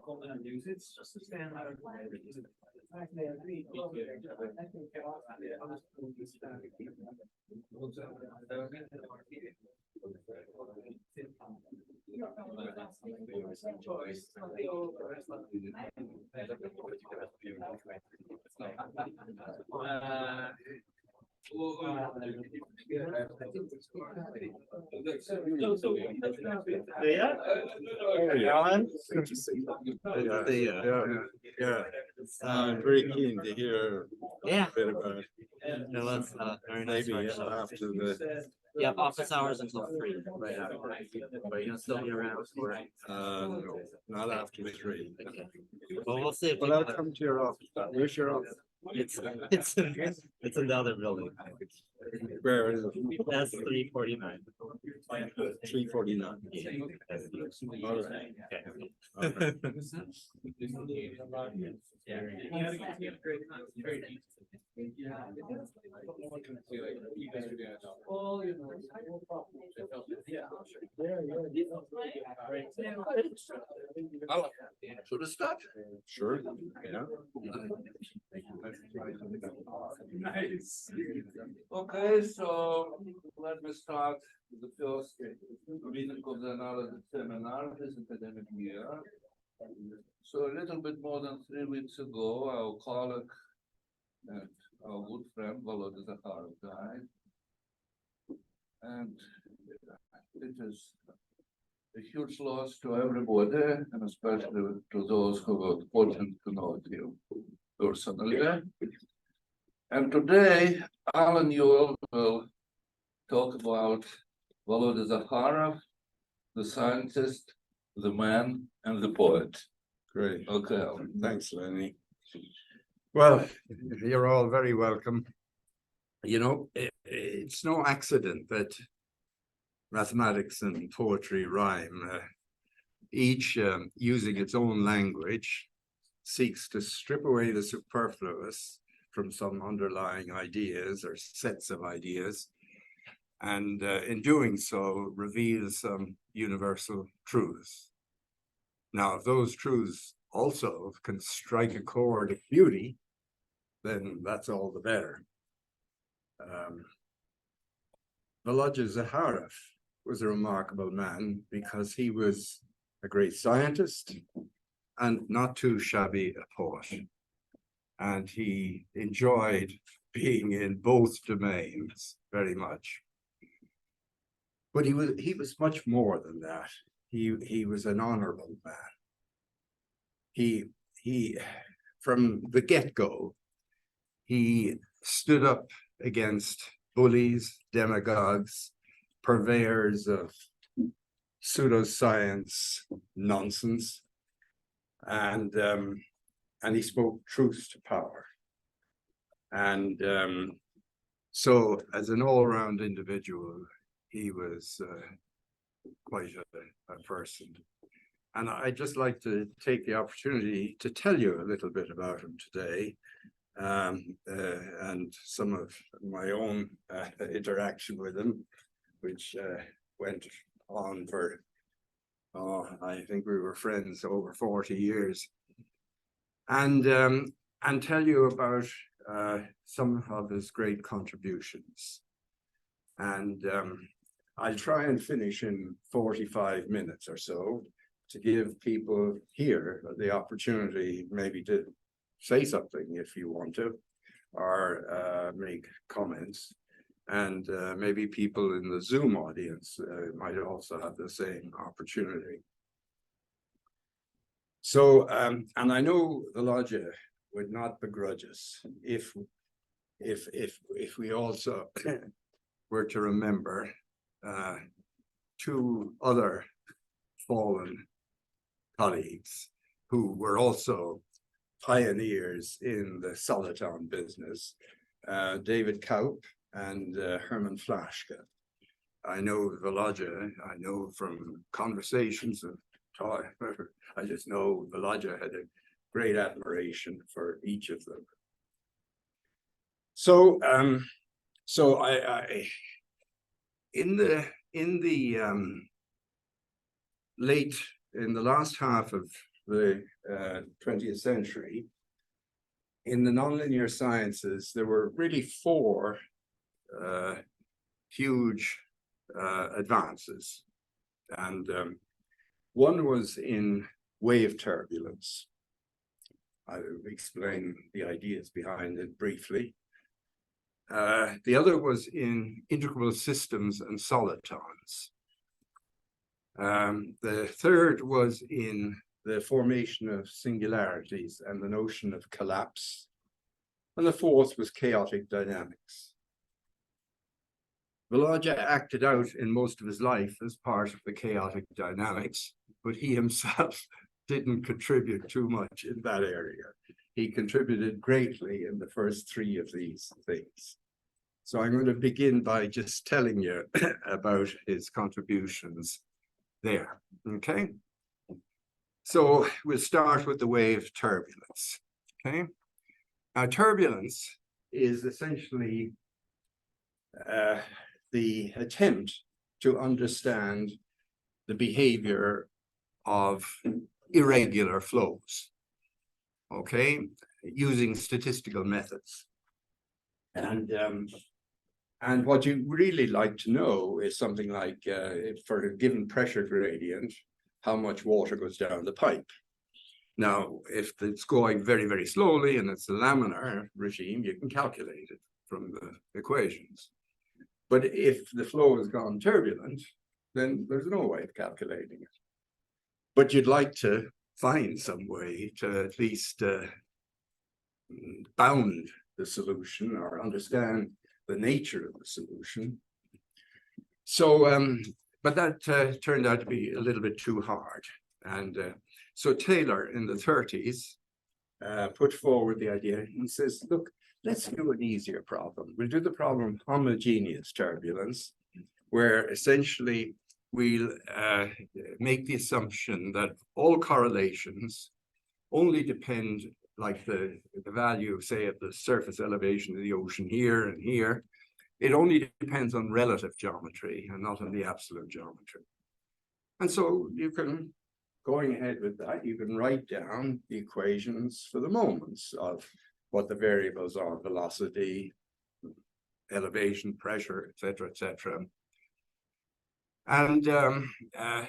It's just a standard. Alan? I'm very keen to hear Yeah, a bit about it was very nice maybe workshop. after the Yeah, office hours until 3, right after. But you'll still be around for no, not after 3. okay. Well, we'll see if But we I'll can- come to your office. Where's your office? it's another building. Where is it? That's 349. 349. All right. Okay. Should I start? Sure. Yeah. Nice. Okay, so let me start with the first meeting of the another seminar this academic year. So a little bit more than 3 weeks ago, our colleague and our good friend Vadimir Zakharov died. And it is a huge loss to everybody, and especially to those who were fortunate to know him personally. And today, Alan Newell will talk about Vadimir Zakharov, the scientist, the man, and the poet. Great. Okay, Alan. Thanks, Lenny. Well, you're all very welcome. You know, it's no accident that mathematics and poetry rhyme. Each, using its own language, seeks to strip away the superfluous from some underlying ideas or sets of ideas, and in doing so, reveals some universal truths. Now, if those truths also can strike a chord of beauty, then that's all the better. Vadimir Zakharov was a remarkable man because he was a great scientist and not too shabby a poet. And he enjoyed being in both domains very much. But he was much more than that. He was an honorable man. He from the get-go, he stood up against bullies, demagogues, purveyors of pseudoscience nonsense, and he spoke truth to power. And so as an all-round individual, he was quite a person. And I'd just like to take the opportunity to tell you a little bit about him today, and some of my own interaction with him, which went on for, I think we were friends over 40 years. And tell you about some of his great contributions. And I'll try and finish in 45 minutes or so to give people here the opportunity maybe to say something if you want to, or make comments. And maybe people in the Zoom audience might also have the same opportunity. So, and I know the Lodge would not begrudge us if we also were to remember 2 other fallen colleagues who were also pioneers in the soliton business, David Kaup and Herman Flaschke. I know Volodya, I know from conversations of talk, I just know Volodya had a great admiration for each of them. So, I in the last half of the 20th century, in the nonlinear sciences, there were really four huge advances. And one was in wave turbulence. I'll explain the ideas behind it briefly. The other was in integrable systems and solitons. The third was in the formation of singularities and the notion of collapse. And the fourth was chaotic dynamics. Volodya acted out in most of his life as part of the chaotic dynamics, but he himself didn't contribute too much in that area. He contributed greatly in the first three of these things. So I'm going to begin by just telling you about his contributions there, okay? So we'll start with the wave turbulence, okay? Now, turbulence is essentially the attempt to understand the behavior of irregular flows, okay, using statistical methods. And what you really like to know is something like, for a given pressure gradient, how much water goes down the pipe. Now, if it's going very, very slowly and it's a laminar regime, you can calculate it from the equations. But if the flow has gone turbulent, then there's no way of calculating it. But you'd like to find some way to at least bound the solution or understand the nature of the solution. So, but that turned out to be a little bit too hard. And so Taylor in the 30s put forward the idea. He says, look, let's do an easier problem. We'll do the problem of homogeneous turbulence, where essentially we'll make the assumption that all correlations only depend, like the value, say, of the surface elevation of the ocean here and here. It only depends on relative geometry and not on the absolute geometry. And so you can, going ahead with that, you can write down the equations for the moments of what the variables are: velocity, elevation, pressure, etc., etc. And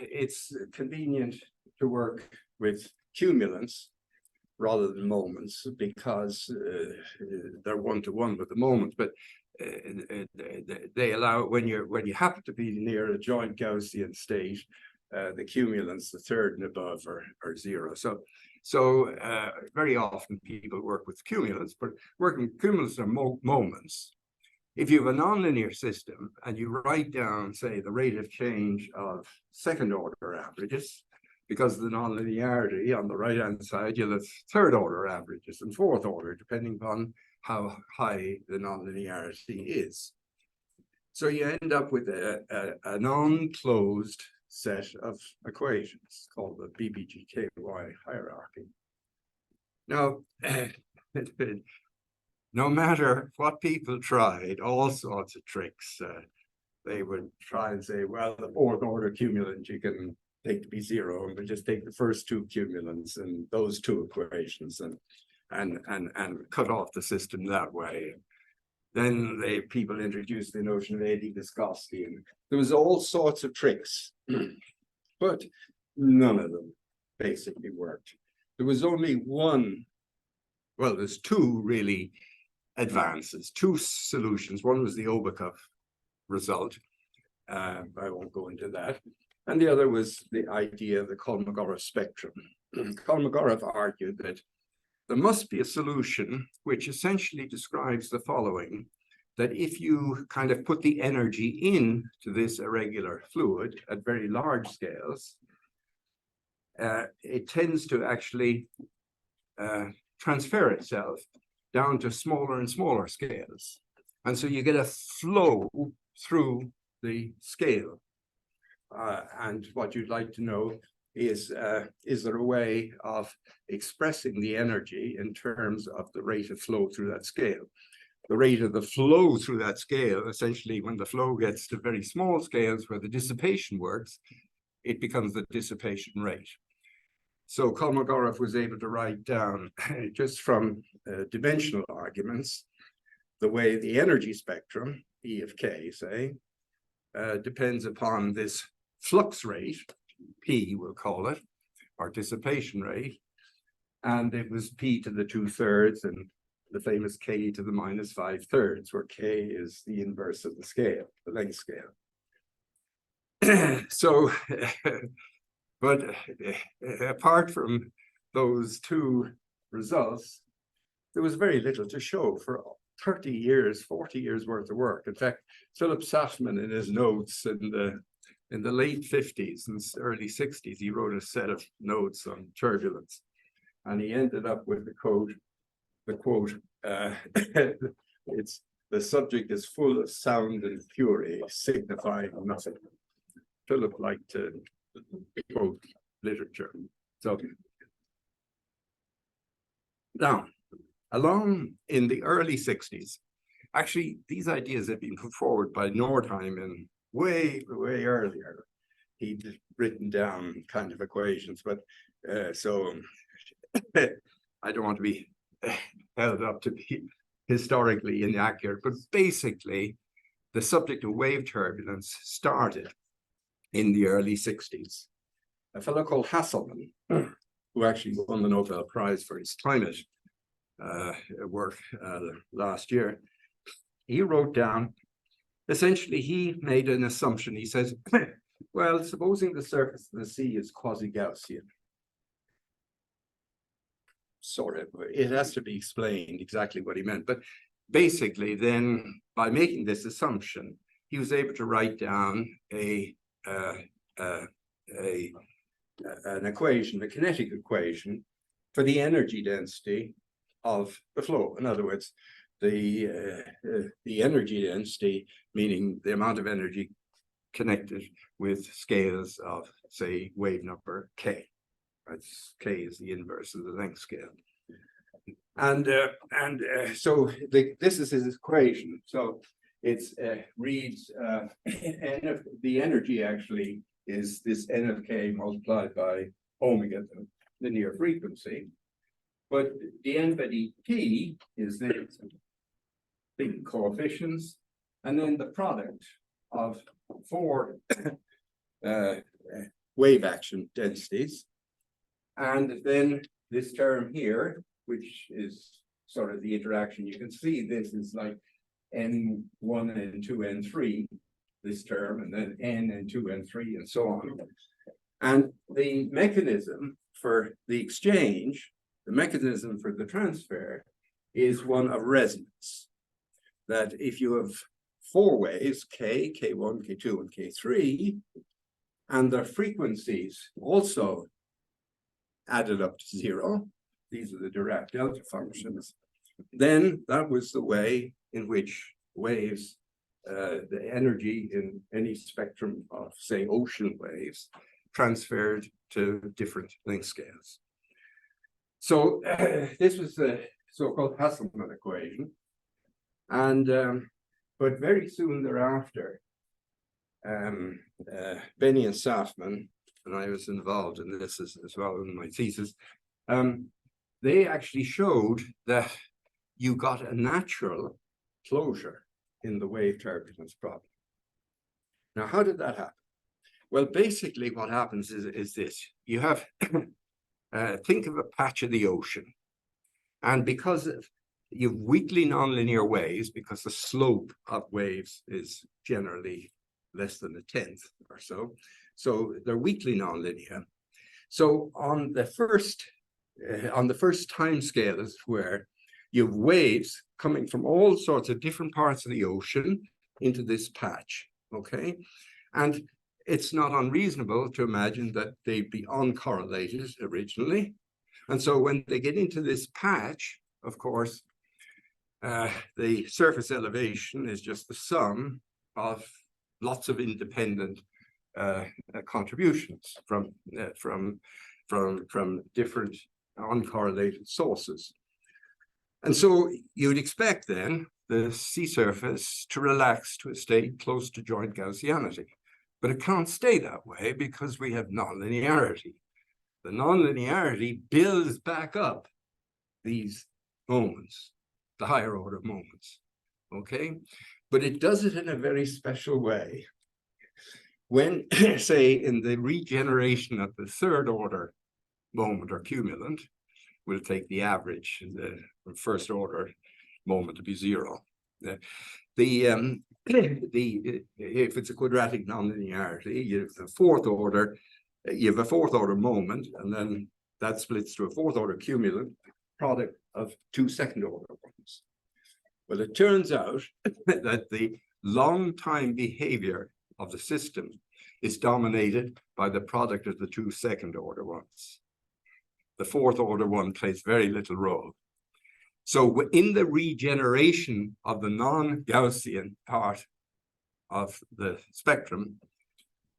it's convenient to work with cumulants rather than moments, because they're one-to-one with the moments. But they allow, when you happen to be near a joint Gaussian state, the cumulants, the third and above, are zero. So very often people work with cumulants, but working with cumulants are moments. If you have a nonlinear system and you write down, say, the rate of change of second order averages, because of the nonlinearity on the right-hand side, you'll have third order averages and fourth order, depending upon how high the nonlinearity is. So you end up with a non-closed set of equations called the BBGKY hierarchy. Now, no matter what people tried, all sorts of tricks, they would try and say, well, the fourth order cumulant you can take to be zero, and we just take the first two cumulants and those two equations and cut off the system that way. Then people introduced the notion of eddy viscosity, and there was all sorts of tricks, but none of them basically worked. There was only one, well, there's two really advances, two solutions. One was the Obakov result. I won't go into that. And the other was the idea of the Kolmogorov spectrum. Kolmogorov argued that there must be a solution which essentially describes the following: that if you kind of put the energy into this irregular fluid at very large scales, it tends to actually transfer itself down to smaller and smaller scales. And so you get a flow through the scale. And what you'd like to know is there a way of expressing the energy in terms of the rate of flow through that scale? The rate of the flow through that scale, essentially, when the flow gets to very small scales where the dissipation works, it becomes the dissipation rate. So Kolmogorov was able to write down just from dimensional arguments the way the energy spectrum, E of K, say, depends upon this flux rate, P we'll call it, or dissipation rate, and it was P to the 2/3 and the famous K to the minus 5/3, where K is the inverse of the scale, the length scale. So, but apart from those two results, there was very little to show for 30 years, 40 years worth of work. In fact, Philip Saftman in his notes in the late 50s and early 60s, he wrote a set of notes on turbulence. And he ended up with the quote, it's the subject is full of sound and fury, signifying nothing. Philip liked to quote literature. So now, along in the early 60s, actually, these ideas had been put forward by Nordheim in way earlier. He'd written down kind of equations, but so I don't want to be held up to be historically inaccurate, but basically, the subject of wave turbulence started in the early 60s. A fellow called Hasselmann, who actually won the Nobel Prize for his climate work last year, he wrote down, essentially he made an assumption. He says, well, supposing the surface of the sea is quasi-Gaussian. Sort of, it has to be explained exactly what he meant. But basically then, by making this assumption, he was able to write down an equation, a kinetic equation, for the energy density of the flow. In other words, the energy density, meaning the amount of energy connected with scales of, say, wave number K. That's K is the inverse of the length scale. And so this is his equation. So it's reads N of the energy actually is this N of K multiplied by omega, the linear frequency. But the N by dt is this big coefficients, and then the product of four wave action densities. And then this term here, which is sort of the interaction, you can see this is like N1, N2, N3, this term, and then N, N2, N3, and so on. And the mechanism for the exchange, the mechanism for the transfer, is one of resonance. That if you have four waves, K, K1, K2, and K3, and their frequencies also added up to 0, these are the Dirac delta functions, then that was the way in which waves, the energy in any spectrum of, say, ocean waves, transferred to different length scales. So this was the so-called Hasselmann equation. And but very soon thereafter, Benny and Saftman, and I was involved in this as well in my thesis, they actually showed that you got a natural closure in the wave turbulence problem. Now, how did that happen? Well, basically what happens is this. You have, think of a patch of the ocean. And because you have weakly nonlinear waves, because the slope of waves is generally less than 1/10 or so, so they're weakly nonlinear. So on the first time scale is where you have waves coming from all sorts of different parts of the ocean into this patch, okay? And it's not unreasonable to imagine that they'd be uncorrelated originally. And so when they get into this patch, of course, the surface elevation is just the sum of lots of independent contributions from different uncorrelated sources. And so you'd expect then the sea surface to relax to a state close to joint Gaussianity. But it can't stay that way because we have nonlinearity. the nonlinearity builds back up these moments, the higher order moments, okay? But it does it in a very special way. When, say, in the regeneration of the third order moment or cumulant, we'll take the average, the first order moment to be zero. If it's a quadratic nonlinearity, you have the fourth order, you have a fourth order moment, and then that splits to a fourth order cumulant, product of two second order ones. Well, it turns out that the long time behavior of the system is dominated by the product of the two second order ones. The fourth order one plays very little role. So in the regeneration of the non-Gaussian part of the spectrum,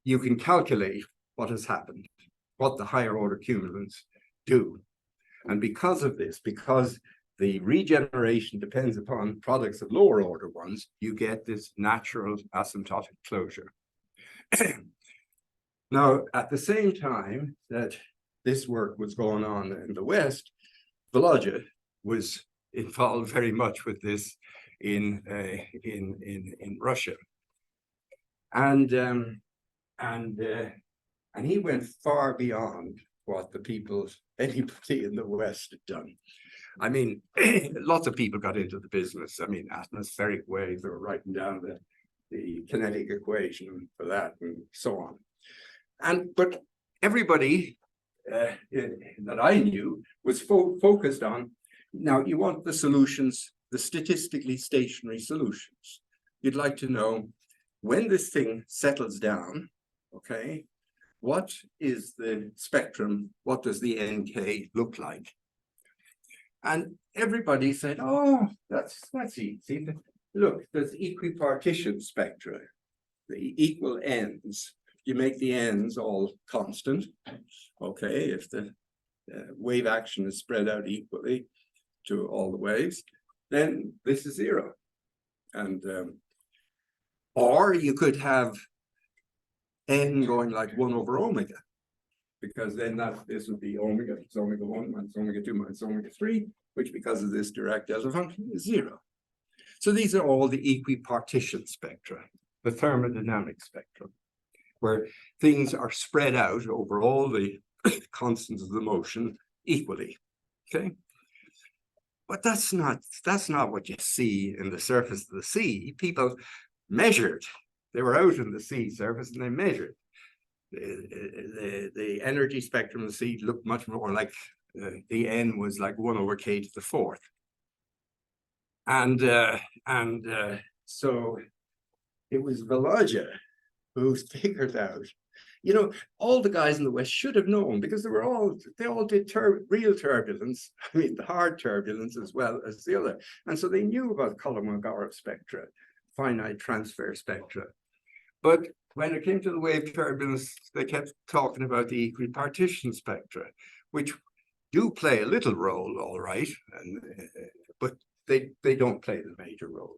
you can calculate what has happened, what the higher order cumulants do. And because of this, because the regeneration depends upon products of lower order ones, you get this natural asymptotic closure. Now, at the same time that this work was going on in the West, Volodya was involved very much with this in Russia, and he went far beyond what anybody in the West had done. I mean, lots of people got into the business. I mean, atmospheric waves, they were writing down the kinetic equation for that and so on. But everybody that I knew was focused on, now you want the solutions, the statistically stationary solutions. You'd like to know when this thing settles down, okay, what is the spectrum? What does the NK look like? And everybody said, oh, that's easy. Look, there's equipartition spectra, the equal ends. You make the ends all constant, okay, if the wave action is spread out equally to all the waves, then this is zero. And or you could have n going like 1 over omega, because then this would be omega, it's omega 1 minus omega 2 minus omega 3, which because of this Dirac delta function is zero. So these are all the equipartition spectra, the thermodynamic spectrum, where things are spread out over all the constants of the motion equally, okay? But that's not what you see in the surface of the sea. People measured. They were out in the sea surface and they measured. The energy spectrum of the sea looked much more like the n was like 1 over k to the 4th. So it was Volodya who figured out, you know, all the guys in the West should have known, because they all did real turbulence, I mean, the hard turbulence as well as the other. And so they knew about Kolmogorov spectra, finite transfer spectra. But when it came to the wave turbulence, they kept talking about the equipartition spectra, which do play a little role, all right, but they don't play the major role.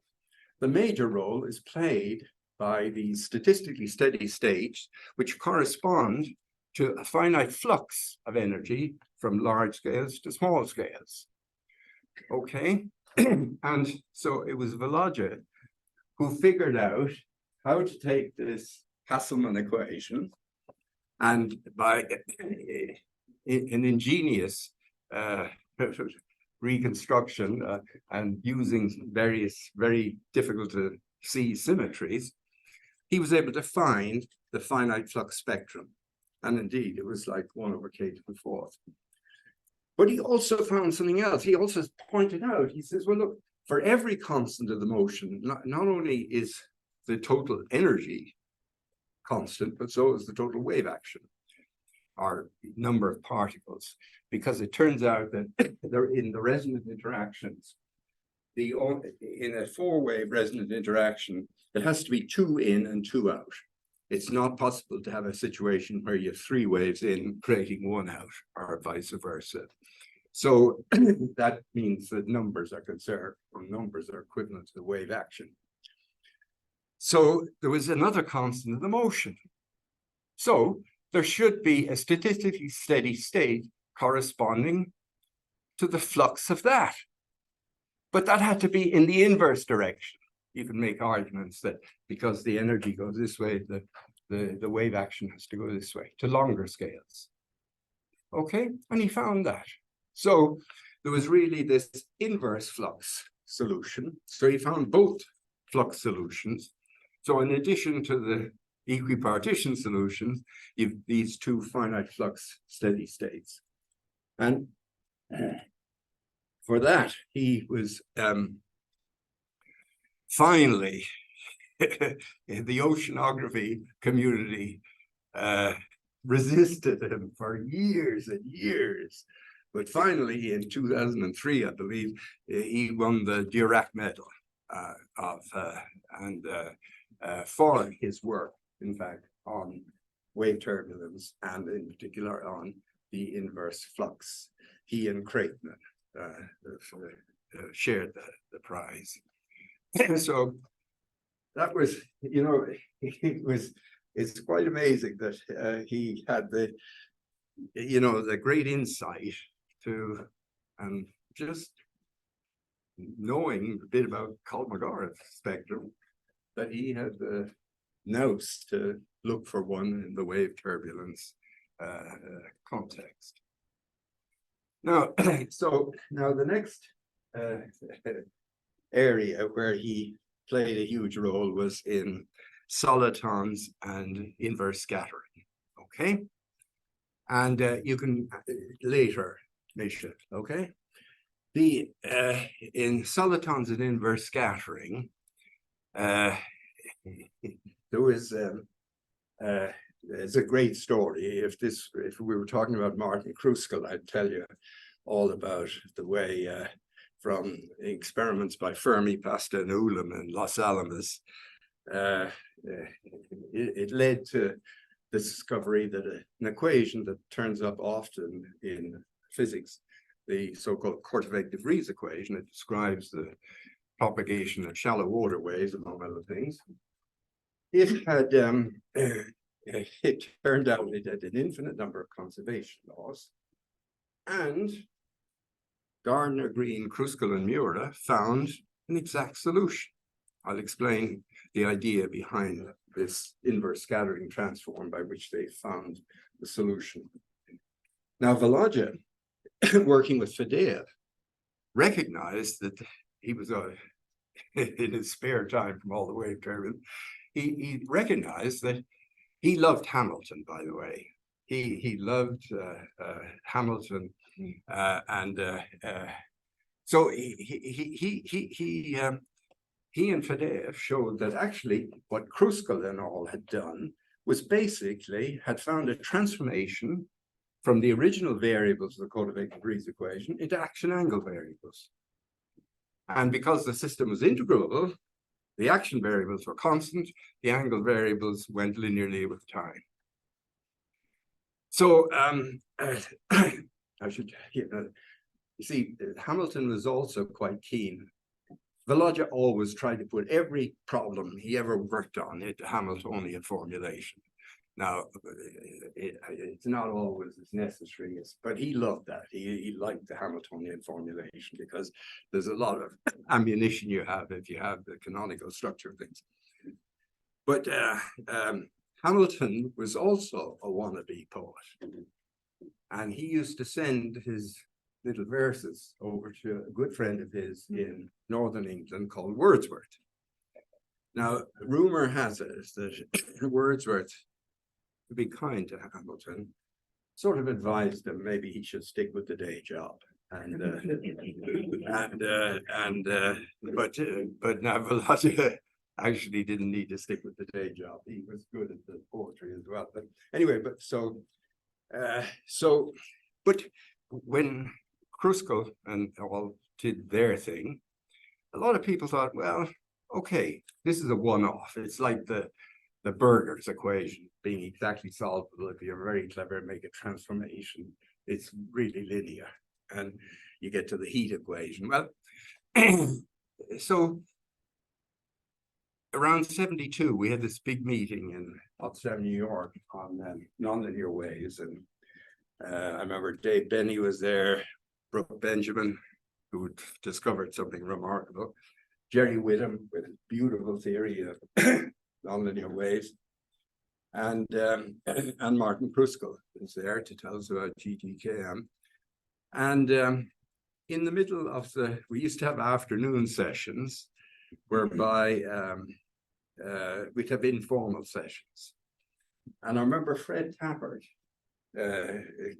The major role is played by the statistically steady states, which correspond to a finite flux of energy from large scales to small scales. Okay, and so it was Volodya who figured out how to take this Hasselmann equation and by an ingenious reconstruction and using various very difficult to see symmetries, he was able to find the finite flux spectrum. And indeed, it was like 1 over k to the 4th. But he also found something else. He also pointed out, he says, well, look, for every constant of the motion, not only is the total energy constant, but so is the total wave action, or number of particles, because it turns out that they're in the resonant interactions, in a 4-wave resonant interaction, it has to be 2 in and 2 out. It's not possible to have a situation where you have 3 waves in creating 1 out, or vice versa. So that means that numbers are conserved, or numbers are equivalent to the wave action. So there was another constant of the motion. So there should be a statistically steady state corresponding to the flux of that. But that had to be in the inverse direction. You can make arguments that because the energy goes this way, the wave action has to go this way to longer scales. Okay, and he found that. So there was really this inverse flux solution. So he found both flux solutions. So in addition to the equipartition solutions, you've these two finite flux steady states. And for that, he was finally, the oceanography community resisted him for years and years. But finally, in 2003, I believe, he won the Dirac Medal for his work, in fact, on wave turbulence and in particular on the inverse flux. He and Creighton shared the prize. So that was, you know, it's quite amazing that he had the, you know, the great insight to just knowing a bit about Kolmogorov spectrum, that he had the nous to look for one in the wave turbulence context. Now, so now the next area where he played a huge role was in solitons and inverse scattering. Okay, and you can later measure. Okay, the in solitons and inverse scattering, there was it's a great story. If we were talking about Martin Kruskal, I'd tell you all about the way from experiments by Fermi, Pasta, and Ulam in Los Alamos, it led to the discovery that an equation that turns up often in physics, the so-called Korteweg-de Vries equation, it describes the propagation of shallow waterways, among other things. It had it turned out it had an infinite number of conservation laws, and Gardner, Green, Kruskal, and Miura found an exact solution. I'll explain the idea behind this inverse scattering transform by which they found the solution. Now, Volodya, working with Fadeev, recognized that he was in his spare time from all the wave turbulence, he recognized that he loved Hamilton, by the way. He loved Hamilton, so he and Fadeev showed that actually what Kruskal and all had done was basically had found a transformation from the original variables of the Korteweg-de Vries equation into action angle variables. And because the system was integrable, the action variables were constant, the angle variables went linearly with time. So I should, you see, Hamilton was also quite keen. Volodya always tried to put every problem he ever worked on into Hamiltonian formulation. Now, it's not always as necessary, but he loved that. He liked the Hamiltonian formulation because there's a lot of ammunition you have if you have the canonical structure of things. But Hamilton was also a wannabe poet. And he used to send his little verses over to a good friend of his in Northern England called Wordsworth. Now, rumor has it that Wordsworth, to be kind to Hamilton, sort of advised him maybe he should stick with the day job. But now Volodya actually didn't need to stick with the day job. He was good at the poetry as well. But anyway, but when Kruskal and all did their thing, a lot of people thought, well, okay, this is a one-off. It's like the Burger's equation being exactly solvable. If you're very clever, make a transformation, it's really linear, and you get to the heat equation. Well, so around 72, we had this big meeting in Potsdam, New York, on nonlinear waves, and I remember Dave Benny was there, Brooke Benjamin, who discovered something remarkable, Jerry Whittam with a beautiful theory of nonlinear waves, and Martin Kruskal was there to tell us about GTKM. And in the middle of we used to have afternoon sessions whereby we'd have informal sessions. And I remember Fred Tappert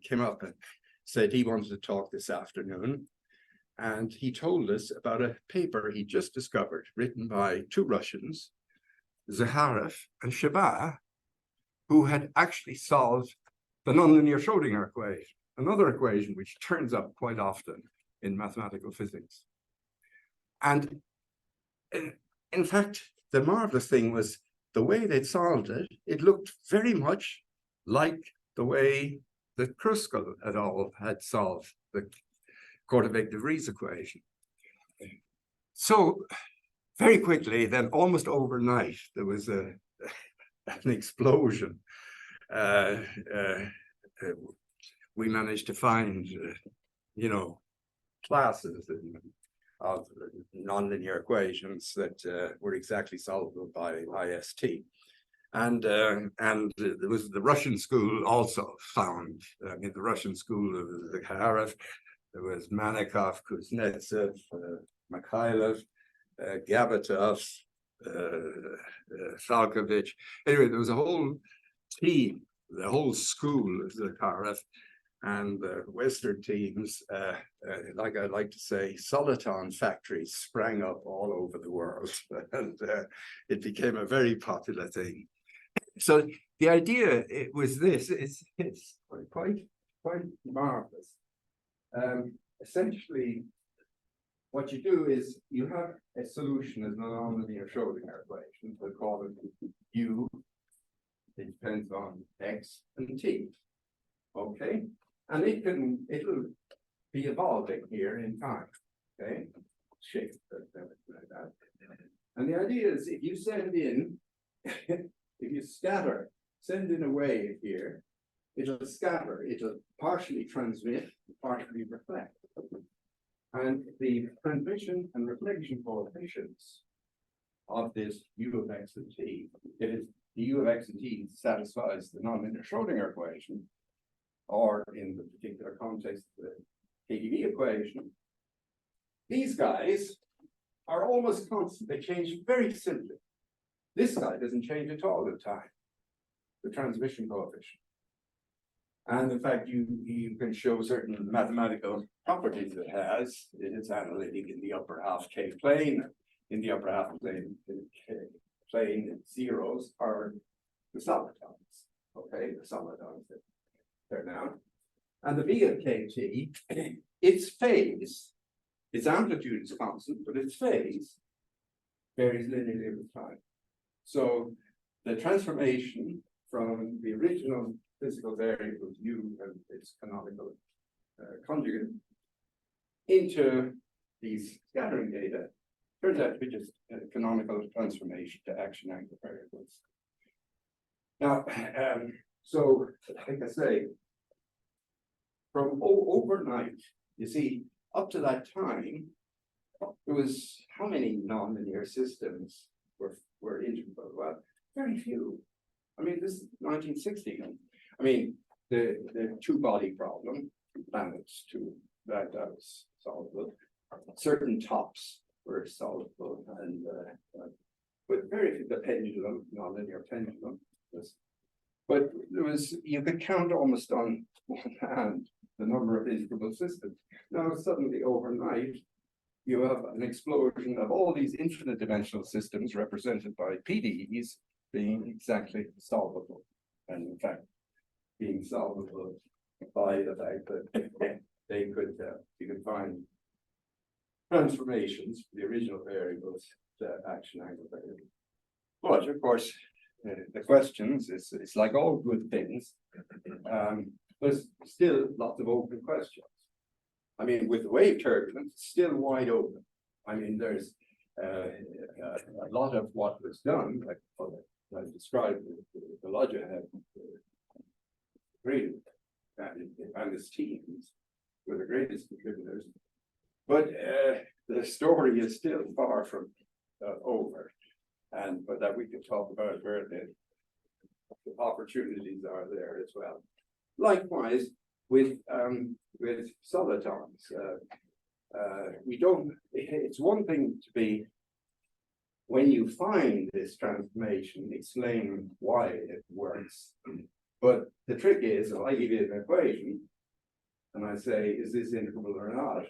came up and said he wanted to talk this afternoon. And he told us about a paper he just discovered written by two Russians, Zakharov and Shabbat, who had actually solved the nonlinear Schrodinger equation, another equation which turns up quite often in mathematical physics. And in fact, the marvelous thing was the way they'd solved it, it looked very much like the way that Kruskal et al. Had solved the Korteweg-de Vries equation. So very quickly, then almost overnight, there was an explosion. We managed to find, classes of nonlinear equations that were exactly solvable by IST. And there was the Russian school also found, the Russian school of Zakharov. There was Manikov, Kuznetsov, Mikhailov, Gabatov, Falkovich. Anyway, there was a whole team, the whole school of Zakharov, and the Western teams, like I like to say, soliton factories sprang up all over the world, and it became a very popular thing. So the idea was this: it's quite marvelous. Essentially, what you do is you have a solution as a nonlinear Schrodinger equation. We'll call it U. It depends on X and T. Okay, and it'll be evolving here in time. Okay, shape like that. And the idea is if you send in, if you scatter, send in a wave here, it'll scatter, it'll partially transmit, partially reflect. And the transmission and reflection coefficients of this U of X and T, if the U of X and T satisfies the nonlinear Schrodinger equation, or in the particular context, the KdV equation, these guys are almost constant. They change very simply. This guy doesn't change at all in time, the transmission coefficient. And in fact, you can show certain mathematical properties it has. It is analytic in the upper half K plane. In the upper half plane, plane zeros are the solitons. Okay, the solitons that turn out. And the V of KT, its phase, its amplitude is constant, but its phase varies linearly with time. So the transformation from the original physical variable U and its canonical conjugate into these scattering data turns out to be just a canonical transformation to action angle variables. Now, so like I say, from overnight, you see, up to that time, there was how many nonlinear systems were integrable? Well, very few. I mean, this is 1960. I mean, the two-body problem, planets two, that was solvable. Certain tops were solvable, and but very the pendulum, nonlinear pendulum was. But there was, you could count almost on one hand the number of integrable systems. Now suddenly overnight, you have an explosion of all these infinite dimensional systems represented by PDEs being exactly solvable, and in fact being solvable by the fact that they could you could find transformations for the original variables to action angle variables. But of course, the questions it's like all good things. There's still lots of open questions. I mean, with the wave turbulence, it's still wide open. I mean, there's a lot of what was done, like for the I described the logic had great and his teams were the greatest contributors. But the story is still far from over, and but that we could talk about where the opportunities are there as well. Likewise, with solitons, we don't. It's one thing to be when you find this transformation, explain why it works. But the trick is, if I give you an equation, and I say, is this integrable or not?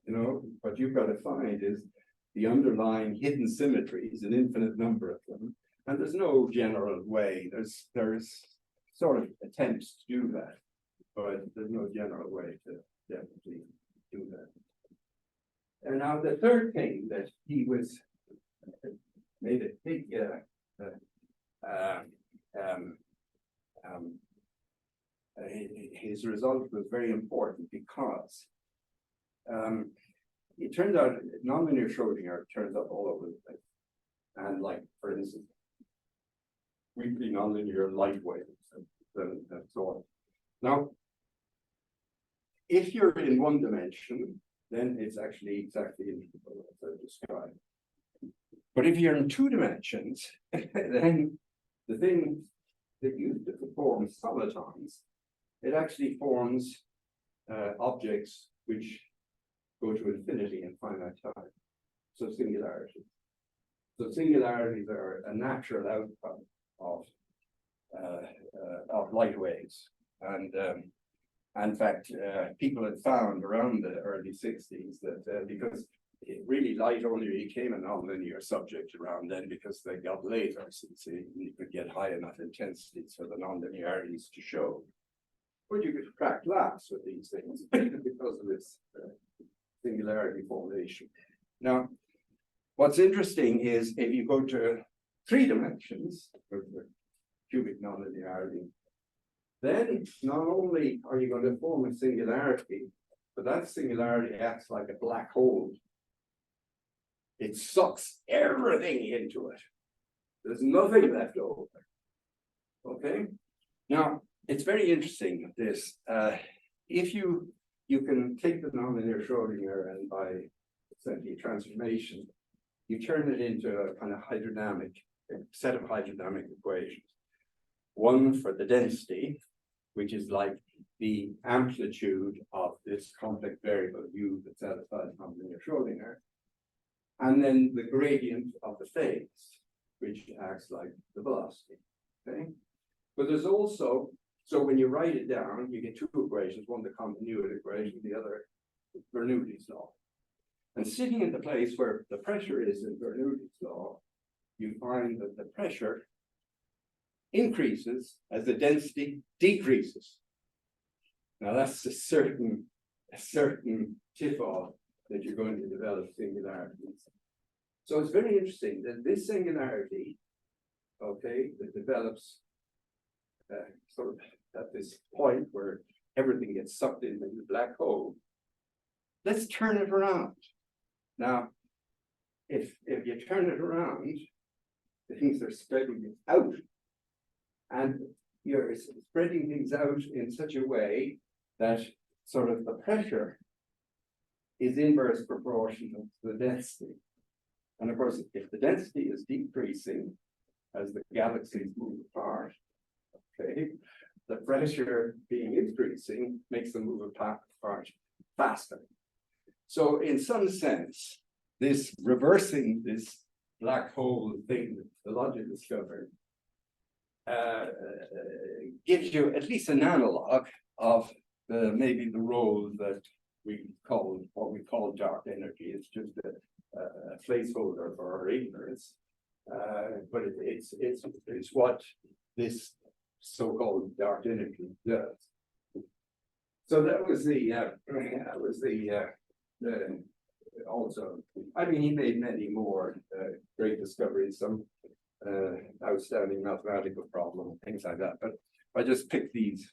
You know, what you've got to find is the underlying hidden symmetries, an infinite number of them, and there's no general way. There's sort of attempts to do that, but there's no general way to definitely do that. And now the third thing that he was made a big his result was very important because it turns out nonlinear Schrodinger turns up all over the place. And like, for instance, weakly nonlinear light waves and so on. Now, if you're in one dimension, then it's actually exactly integrable as I described. But if you're in two dimensions, then the thing that used to form solitons, it actually forms objects which go to infinity in finite time. So singularities. So singularities are a natural outcome of light waves. And in fact, people had found around the early 60s that because really light only became a nonlinear subject around then because they got lasers, and so you could get high enough intensities for the nonlinearities to show. But you could crack glass with these things because of this singularity formation. Now, what's interesting is if you go to 3 dimensions, with the cubic nonlinearity, then not only are you going to form a singularity, but that singularity acts like a black hole. It sucks everything into it. There's nothing left over. Okay? Now, it's very interesting this. If you can take the nonlinear Schrodinger and by essentially transformation, you turn it into a kind of hydrodynamic, a set of hydrodynamic equations. One for the density, which is like the amplitude of this complex variable u that's satisfied nonlinear Schrodinger. And then the gradient of the phase, which acts like the velocity, okay? But there's also, so when you write it down, you get 2 equations, one the continuity equation, the other Bernoulli's law. And sitting in the place where the pressure is in Bernoulli's law, you find that the pressure increases as the density decreases. Now that's a certain tip-off that you're going to develop singularities. So it's very interesting that this singularity, okay, that develops sort of at this point where everything gets sucked into the black hole. Let's turn it around. Now, if you turn it around, the things are spreading out. And you're spreading things out in such a way that sort of the pressure is inverse proportional to the density. And of course, if the density is decreasing as the galaxies move apart, okay, the pressure being increasing makes them move apart faster. So in some sense, this reversing this black hole thing that the logic discovered gives you at least an analog of maybe the role that what we call dark energy. It's just a placeholder for our ignorance, but it's what this so-called dark energy does. So that was also. I mean, he made many more great discoveries, some outstanding mathematical problem, things like that. But I just picked these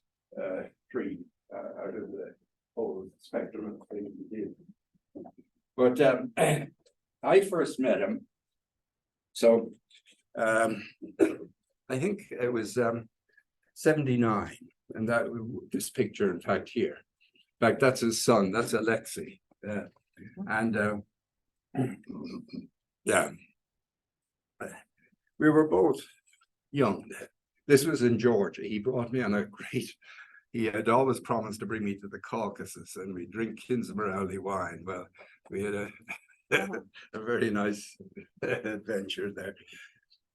3 out of the whole spectrum of things he did. But I first met him. So Um, I think it was 79, and that this picture, in fact, here. In fact, that's his son. That's Alexei. And yeah, we were both young. This was in Georgia. He brought me on a great. He had always promised to bring me to the Caucasus, and we drink Kinzmerali wine. Well, we had a a very nice adventure there.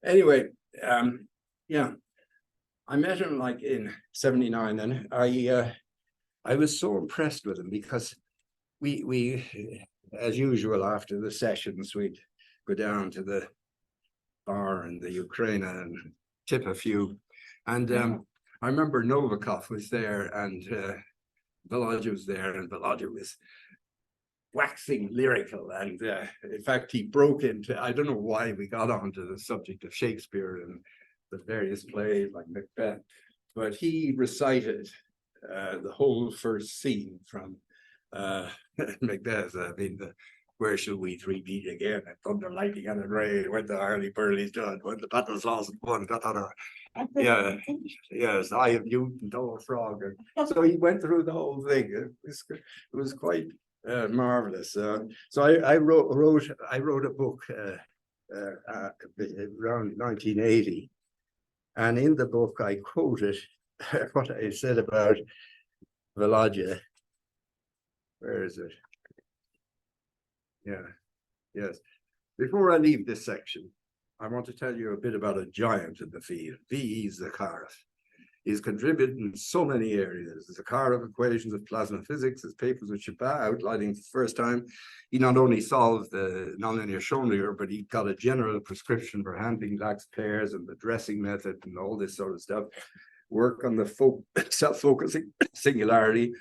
Anyway, yeah, I met him like in 79, and I was so impressed with him because we as usual after the sessions we'd go down to the bar in the Ukraine and tip a few, and I remember Novikov was there and Volodya was there, and Volodya was waxing lyrical, and in fact he broke into, I don't know why we got onto the subject of Shakespeare and the various plays like Macbeth, but he recited the whole first scene from Macbeth. I mean, where shall we three meet again? At thunder, lightning, and rain, when the hurly-burly's done, when the battle's lost and won. Yeah, yes, I have Newton, Dole Frog. And so he went through the whole thing. It was quite marvelous. So I wrote a book around 1980, and in the book I quoted what I said about Volodya. Where is it? Yeah, yes. Before I leave this section, I want to tell you a bit about a giant in the field, V.E. Zakharov. He's contributed in so many areas. The Zakharov equations of plasma physics, his papers with Shabbat outlining for the first time. He not only solved the nonlinear Schrodinger, but he got a general prescription for handling lax pairs and the dressing method and all this sort of stuff. Work on the self-focusing singularity,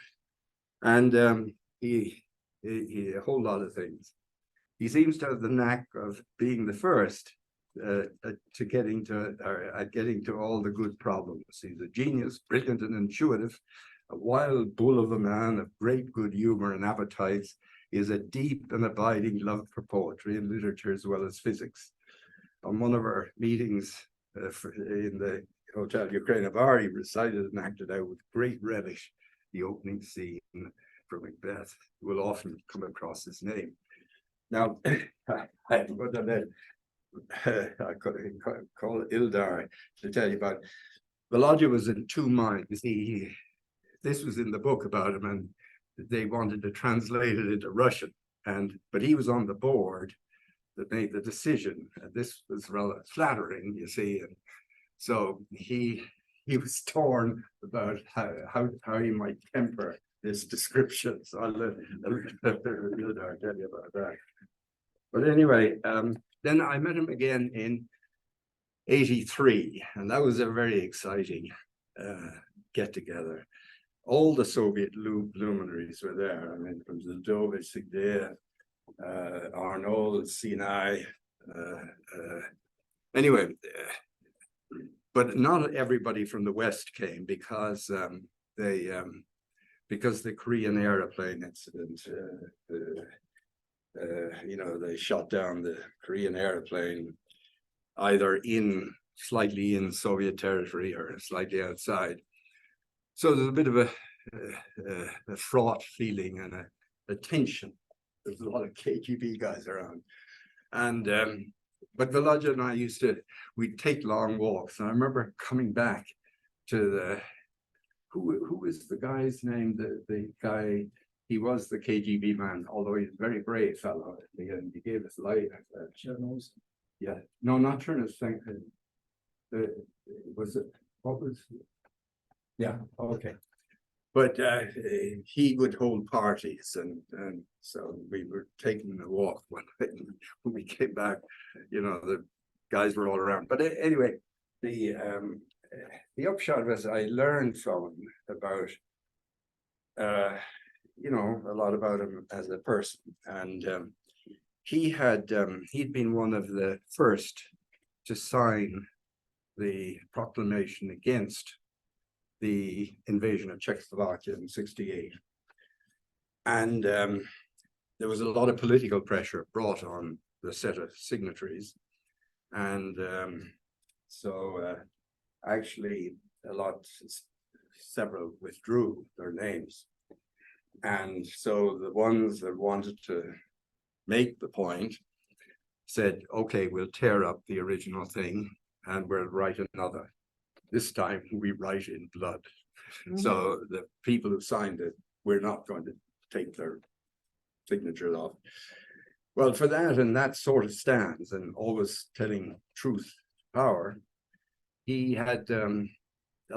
and he a whole lot of things. He seems to have the knack of being the first to getting to all the good problems. He's a genius, brilliant and intuitive, a wild bull of a man of great good humor and appetites. He has a deep and abiding love for poetry and literature as well as physics. On one of our meetings in the Hotel Ukraine of Art, he recited and acted out with great relish the opening scene from Macbeth. You will often come across his name. Now, I could call Ildar to tell you about. Volodya was in two minds. This was in the book about him, and they wanted to translate it into Russian. But he was on the board that made the decision. And this was rather flattering, you see. And so he was torn about how he might temper this description. So I'll let Ildar tell you about that. But anyway, then I met him again in 83, and that was a very exciting get-together. All the Soviet luminaries were there. I mean, from Zdovich, Sigdev, Arnold, Sinai. Anyway, but not everybody from the West came because the Korean airplane incident. They shot down the Korean airplane either slightly in Soviet territory or slightly outside. So there's a bit of a fraught feeling and a tension. There's a lot of KGB guys around. And but Volodya and I we'd take long walks. And I remember coming back to who is the guy's name? The guy, he was the KGB man, although he's a very brave fellow. He gave his life. Yeah, no, not Chernows. Yeah, okay. But he would hold parties, and so we were taking a walk one night. When we came back, the guys were all around. But anyway, the upshot of it, I learned from him about, a lot about him as a person. And he'd been one of the first to sign the proclamation against the invasion of Czechoslovakia in '68. And there was a lot of political pressure brought on the set of signatories. And actually several withdrew their names. And so the ones that wanted to make the point said, okay, we'll tear up the original thing and we'll write another. This time we write in blood. So the people who signed it, we're not going to take their signatures off. Well, for that and that sort of stance and always telling truth to power, he had a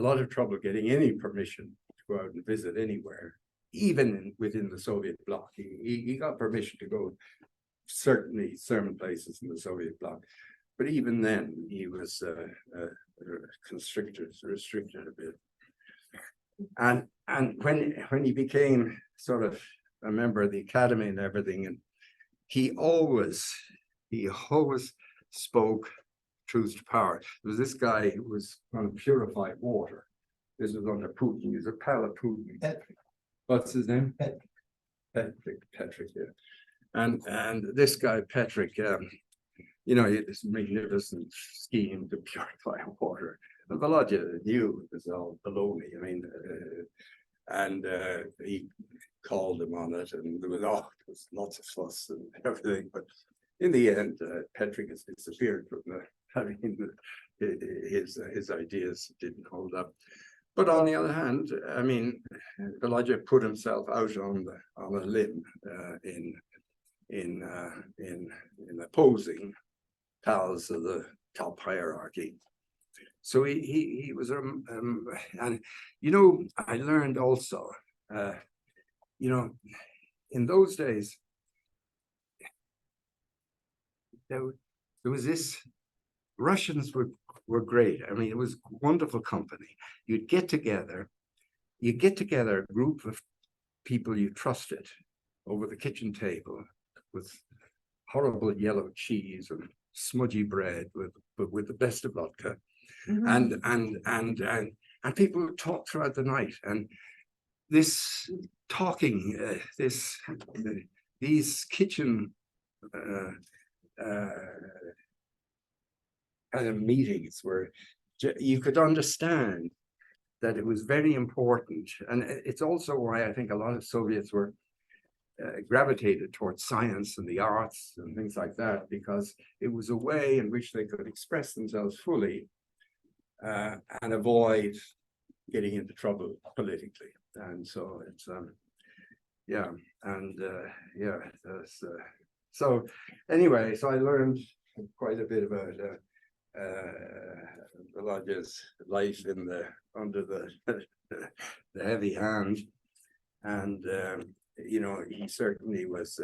lot of trouble getting any permission to go out and visit anywhere, even within the Soviet bloc. He got permission to go certainly certain places in the Soviet bloc, but even then he was restricted a bit. And when he became sort of a member of the academy and everything, and he always spoke truth to power. There was this guy who was going to purify water. This was under Putin. He was a pal of Putin. Patrick. What's his name? Patrick, yeah. And this guy, Patrick, he had this magnificent scheme to purify water. And Volodya knew it was all baloney. I mean, he called him on it, and there was lots of fuss and everything. But in the end, Patrick has disappeared from his ideas didn't hold up. But on the other hand, I mean, Volodya put himself out on a limb in opposing pals of the top hierarchy. So he was and I learned also, in those days there was this. Russians were great. I mean, it was wonderful company. You'd get together a group of people you trusted over the kitchen table with horrible yellow cheese and smudgy bread with the best of vodka. And people would talk throughout the night, and this talking, these kitchen kind of meetings where you could understand that it was very important. And it's also why I think a lot of Soviets were gravitated towards science and the arts and things like that, because it was a way in which they could express themselves fully and avoid getting into trouble politically. And so it's so anyway, so I learned quite a bit about Volodya's life under the heavy hand, and he certainly was,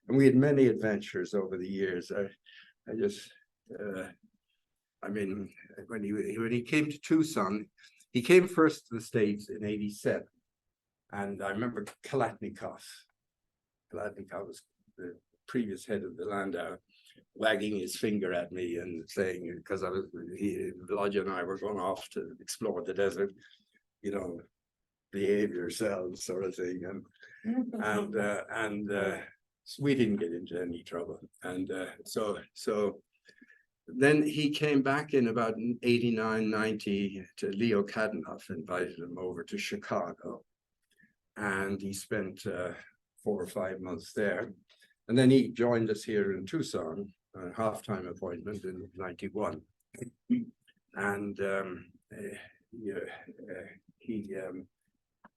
and we had many adventures over the years. I mean, when he came to Tucson, he came first to the States in '87, and I remember Kalatnikov was the previous head of the Landau, wagging his finger at me and saying, because Volodya and I were going off to explore the desert, behave yourselves, sort of thing, and we didn't get into any trouble, and so then he came back in about 89, 90 to Leo Kadanoff, invited him over to Chicago, and he spent 4 or 5 months there. And then he joined us here in Tucson, a half-time appointment in '91. And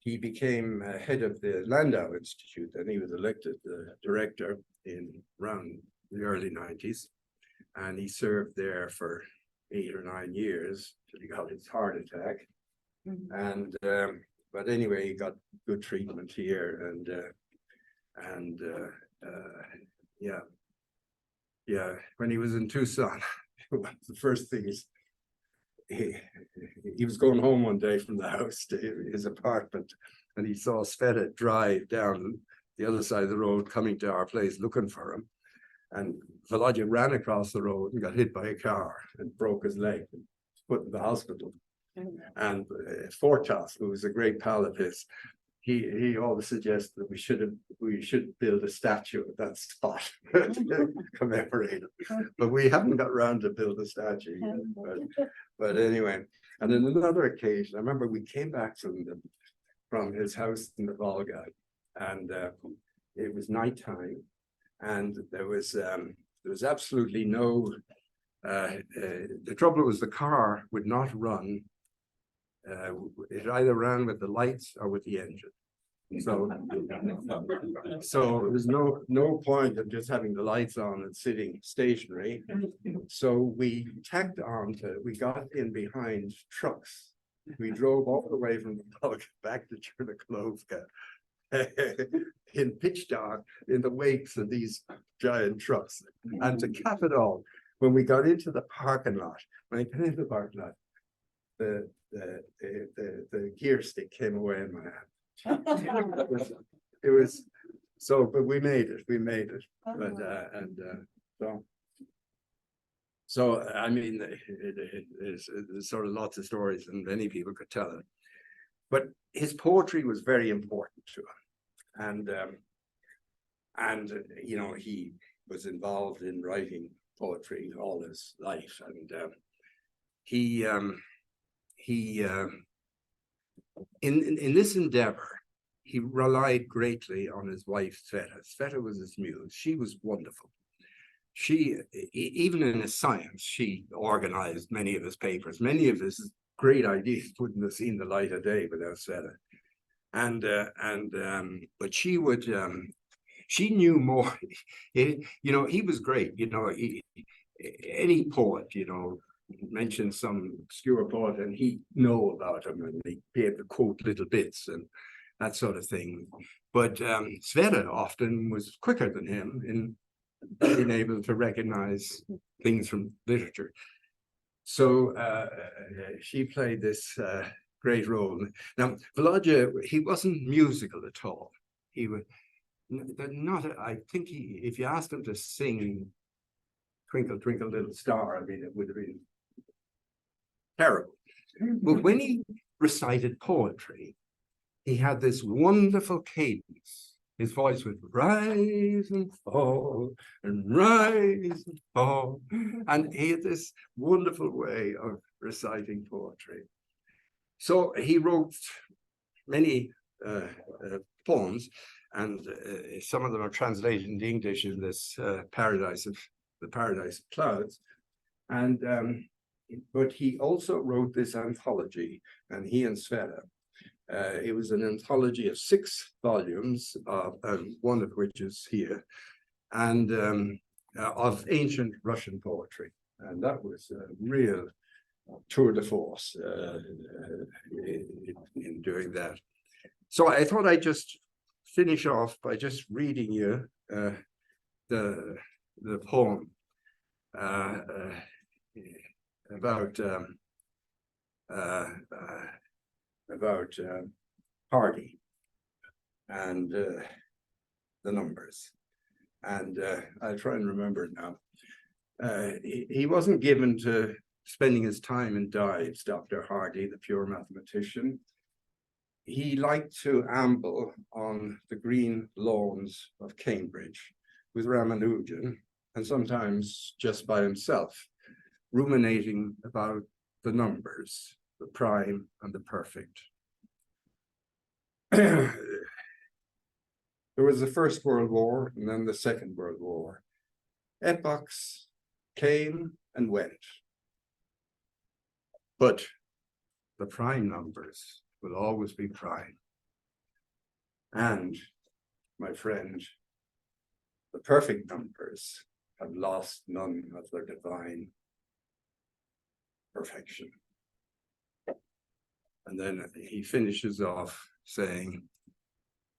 he became head of the Landau Institute, and he was elected the director around the early '90s. And he served there for 8 or 9 years till he got his heart attack. And but anyway, he got good treatment here, when he was in Tucson, the first thing is he was going home one day from the house to his apartment, and he saw Sveta drive down the other side of the road coming to our place looking for him. And Volodya ran across the road and got hit by a car and broke his leg and was put in the hospital. And Fortas, who was a great pal of his, he always suggests that we should build a statue at that spot to commemorate it. But we haven't got around to build a statue yet. But anyway, and then another occasion, I remember we came back from his house in the Volga, and it was nighttime, and there was absolutely no. The trouble was the car would not run. It either ran with the lights or with the engine. So there was no point of just having the lights on and sitting stationary. So we tacked on we got in behind trucks. We drove all the way from the Volga back to Chernobylovka in pitch dark in the wakes of these giant trucks. And to cap it all, when we got into the parking lot, the gear stick came away in my hand. It was so, but we made it. But so I mean, there's sort of lots of stories, and many people could tell it. But his poetry was very important to him, and you know, he was involved in writing poetry all his life, and in this endeavor, he relied greatly on his wife Sveta. Sveta was his muse. She was wonderful. She, even in his science, she organized many of his papers. Many of his great ideas wouldn't have seen the light of day without Sveta. But she would, she knew more. You know, he was great. You know, any poet, you know, mention some obscure poet and he'd know about him, and he'd be able to quote little bits and that sort of thing. But Sveta often was quicker than him in being able to recognize things from literature. So she played this great role. Now, Volodya, he wasn't musical at all. He was not, I think if you asked him to sing Twinkle, Twinkle, Little Star, I mean, it would have been terrible. But when he recited poetry, he had this wonderful cadence. His voice would rise and fall and rise and fall. And he had this wonderful way of reciting poetry. So he wrote many poems, and some of them are translated into English in this Paradise of Clouds. And but he also wrote this anthology, and he and Sveta. It was an anthology of 6 volumes, one of which is here, and of ancient Russian poetry. And that was a real tour de force in doing that. So I thought I'd just finish off by just reading you the poem about Hardy and the numbers, and I'll try and remember it now. He wasn't given to spending his time in dives, Dr. Hardy, the pure mathematician. He liked to amble on the green lawns of Cambridge with Ramanujan, and sometimes just by himself, ruminating about the numbers, the prime and the perfect. There was the First World War and then the Second World War. Epochs came and went, but the prime numbers will always be prime. And, my friend, the perfect numbers have lost none of their divine perfection. And then he finishes off saying,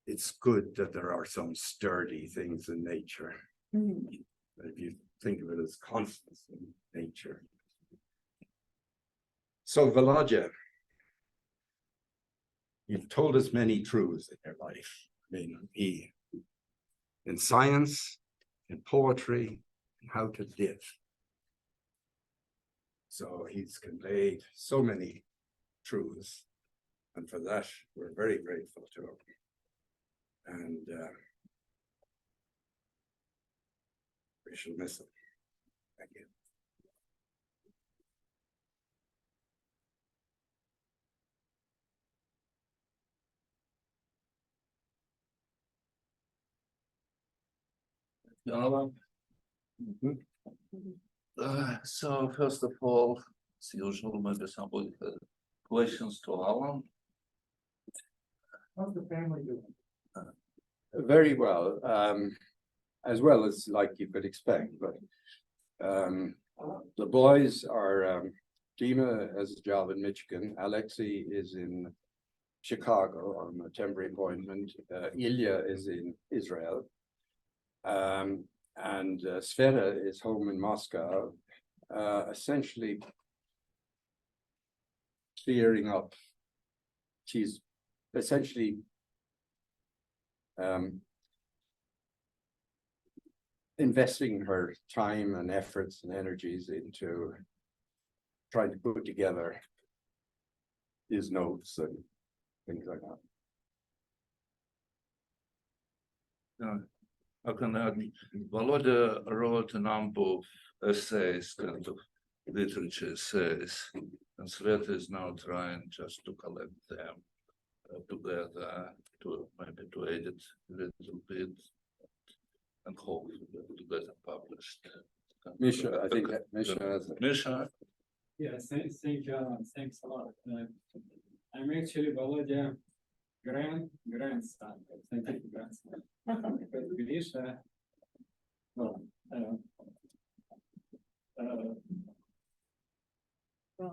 it's good that there are some sturdy things in nature. If you think of it as constants in nature. So Volodya, you've told us many truths in your life. I mean, in science, in poetry, and how to live. So he's conveyed so many truths, and for that we're very grateful to him. And we shall miss him. Thank you. Alan? So first of all, as usual, maybe somebody had questions to Alan. How's the family doing? Very well as like you could expect, but the boys are Dina has a job in Michigan, Alexei is in Chicago on a temporary appointment, Ilya is in Israel. And Sveta is home in Moscow, essentially clearing up. She's essentially investing her time and efforts and energies into trying to put together his notes and things like that. I can add, Volodya wrote a number of essays, kind of literature essays, and Sveta is now trying just to collect them together, to maybe to edit a little bit, and hopefully to get them published. Misha, I think Misha has it. Misha, Yes, thank you, Alan. Thanks a lot. I'm actually Volodya grandson, scientific grandson. But Grisha, well,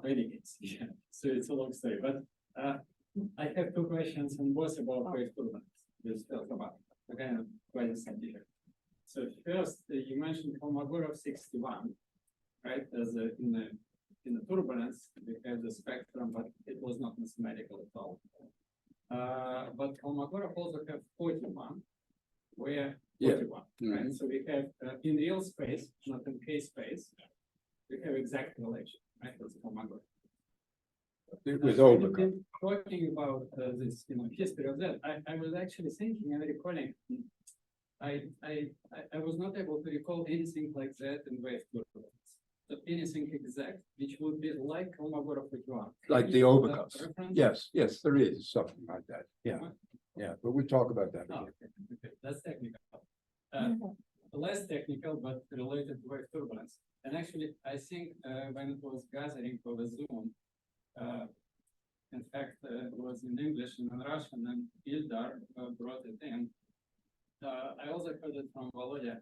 renegades, yeah. So it's a long story, but I have two questions and both about wave turbulence. This felt about again quite scientific. So first, you mentioned Kolmogorov 61, right? As in the turbulence, we have the spectrum, but it was not mathematical at all. But Kolmogorov also have 41, where 41, right? So we have in real space, not in K space, we have exact relation, right? That's Kolmogorov. With Overcome. We've been talking about this, history of that. I was actually thinking and recalling. I was not able to recall anything like that in wave turbulence. So anything exact, which would be like Kolmogorov 41. Like the overcuts. Yes. Yes, there is something like that. Yeah, but we'll talk about that. Oh, okay. That's technical. Less technical, but related to wave turbulence. And actually, I think when it was gathering for the Zoom, in fact, it was in English and in Russian, and Ildar brought it in. I also heard it from Volodya.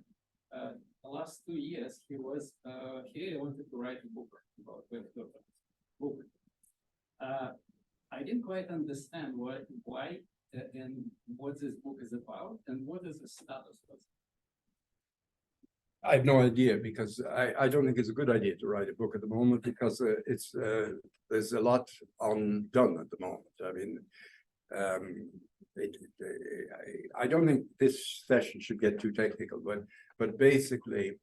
The last 2 years, he wanted to write a book about wave turbulence. I didn't quite understand why and what this book is about, and what is the status of it. I have no idea, because I don't think it's a good idea to write a book at the moment, because there's a lot undone at the moment. I mean, I don't think this session should get too technical, but basically,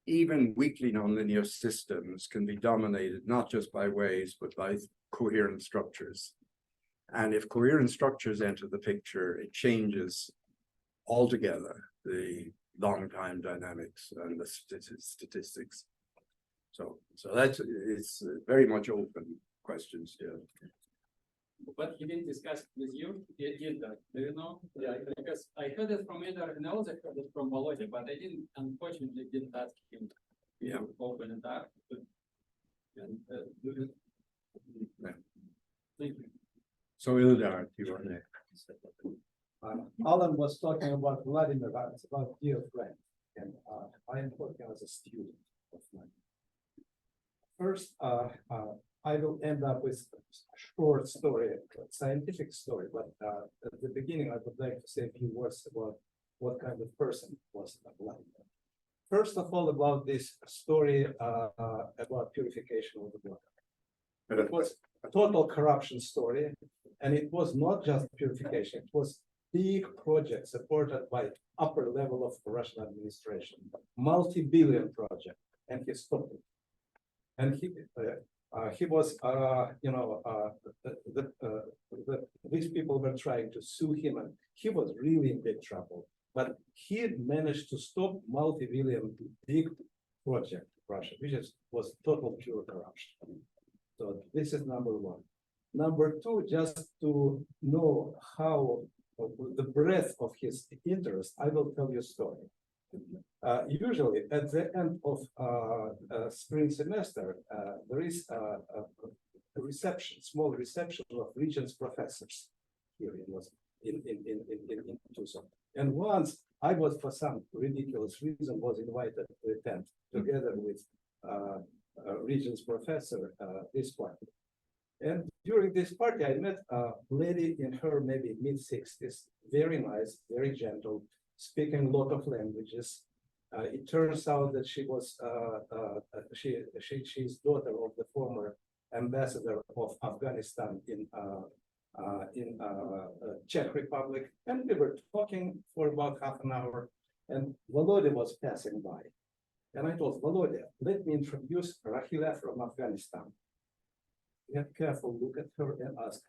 even weakly nonlinear systems can be dominated not just by waves, but by coherent structures. And if coherent structures enter the picture, it changes altogether the long time dynamics and the statistics. So it's very much open question still. But he didn't discuss it with you, Ildar. Do you know? Yeah, because I heard it from Ildar and I also heard it from Volodya, but I unfortunately didn't ask him to open it up. And, Thank you. So Ildar, you are next. Alan was talking about Vladimir, it's about dear friend, and I am talking as a student of mine. First, I will end up with a short story, a scientific story, but at the beginning, I would like to say a few words about what kind of person was Vladimir. First of all, about this story about purification of the water. It was a total corruption story, and it was not just purification, it was big project supported by upper level of Russian administration, multi-billion project, and he stopped it. And He was, these people were trying to sue him, and he was really in big trouble. But he managed to stop multi-billion big project in Russia, which was total pure corruption. So this is number one. Number two, just to know how the breadth of his interest, I will tell you a story. Usually at the end of spring semester, there is a reception, small reception of Regents professors here in Tucson. And once I was, for some ridiculous reason, was invited to attend together with Regents professor this party. And during this party, I met a lady in her maybe mid-60s, very nice, very gentle, speaking a lot of languages. It turns out that she was she's daughter of the former ambassador of Afghanistan in Czech Republic, and we were talking for about half an hour. And Volodya was passing by, and I told Volodya, "Let me introduce Rahila from Afghanistan." Get careful, look at her and ask,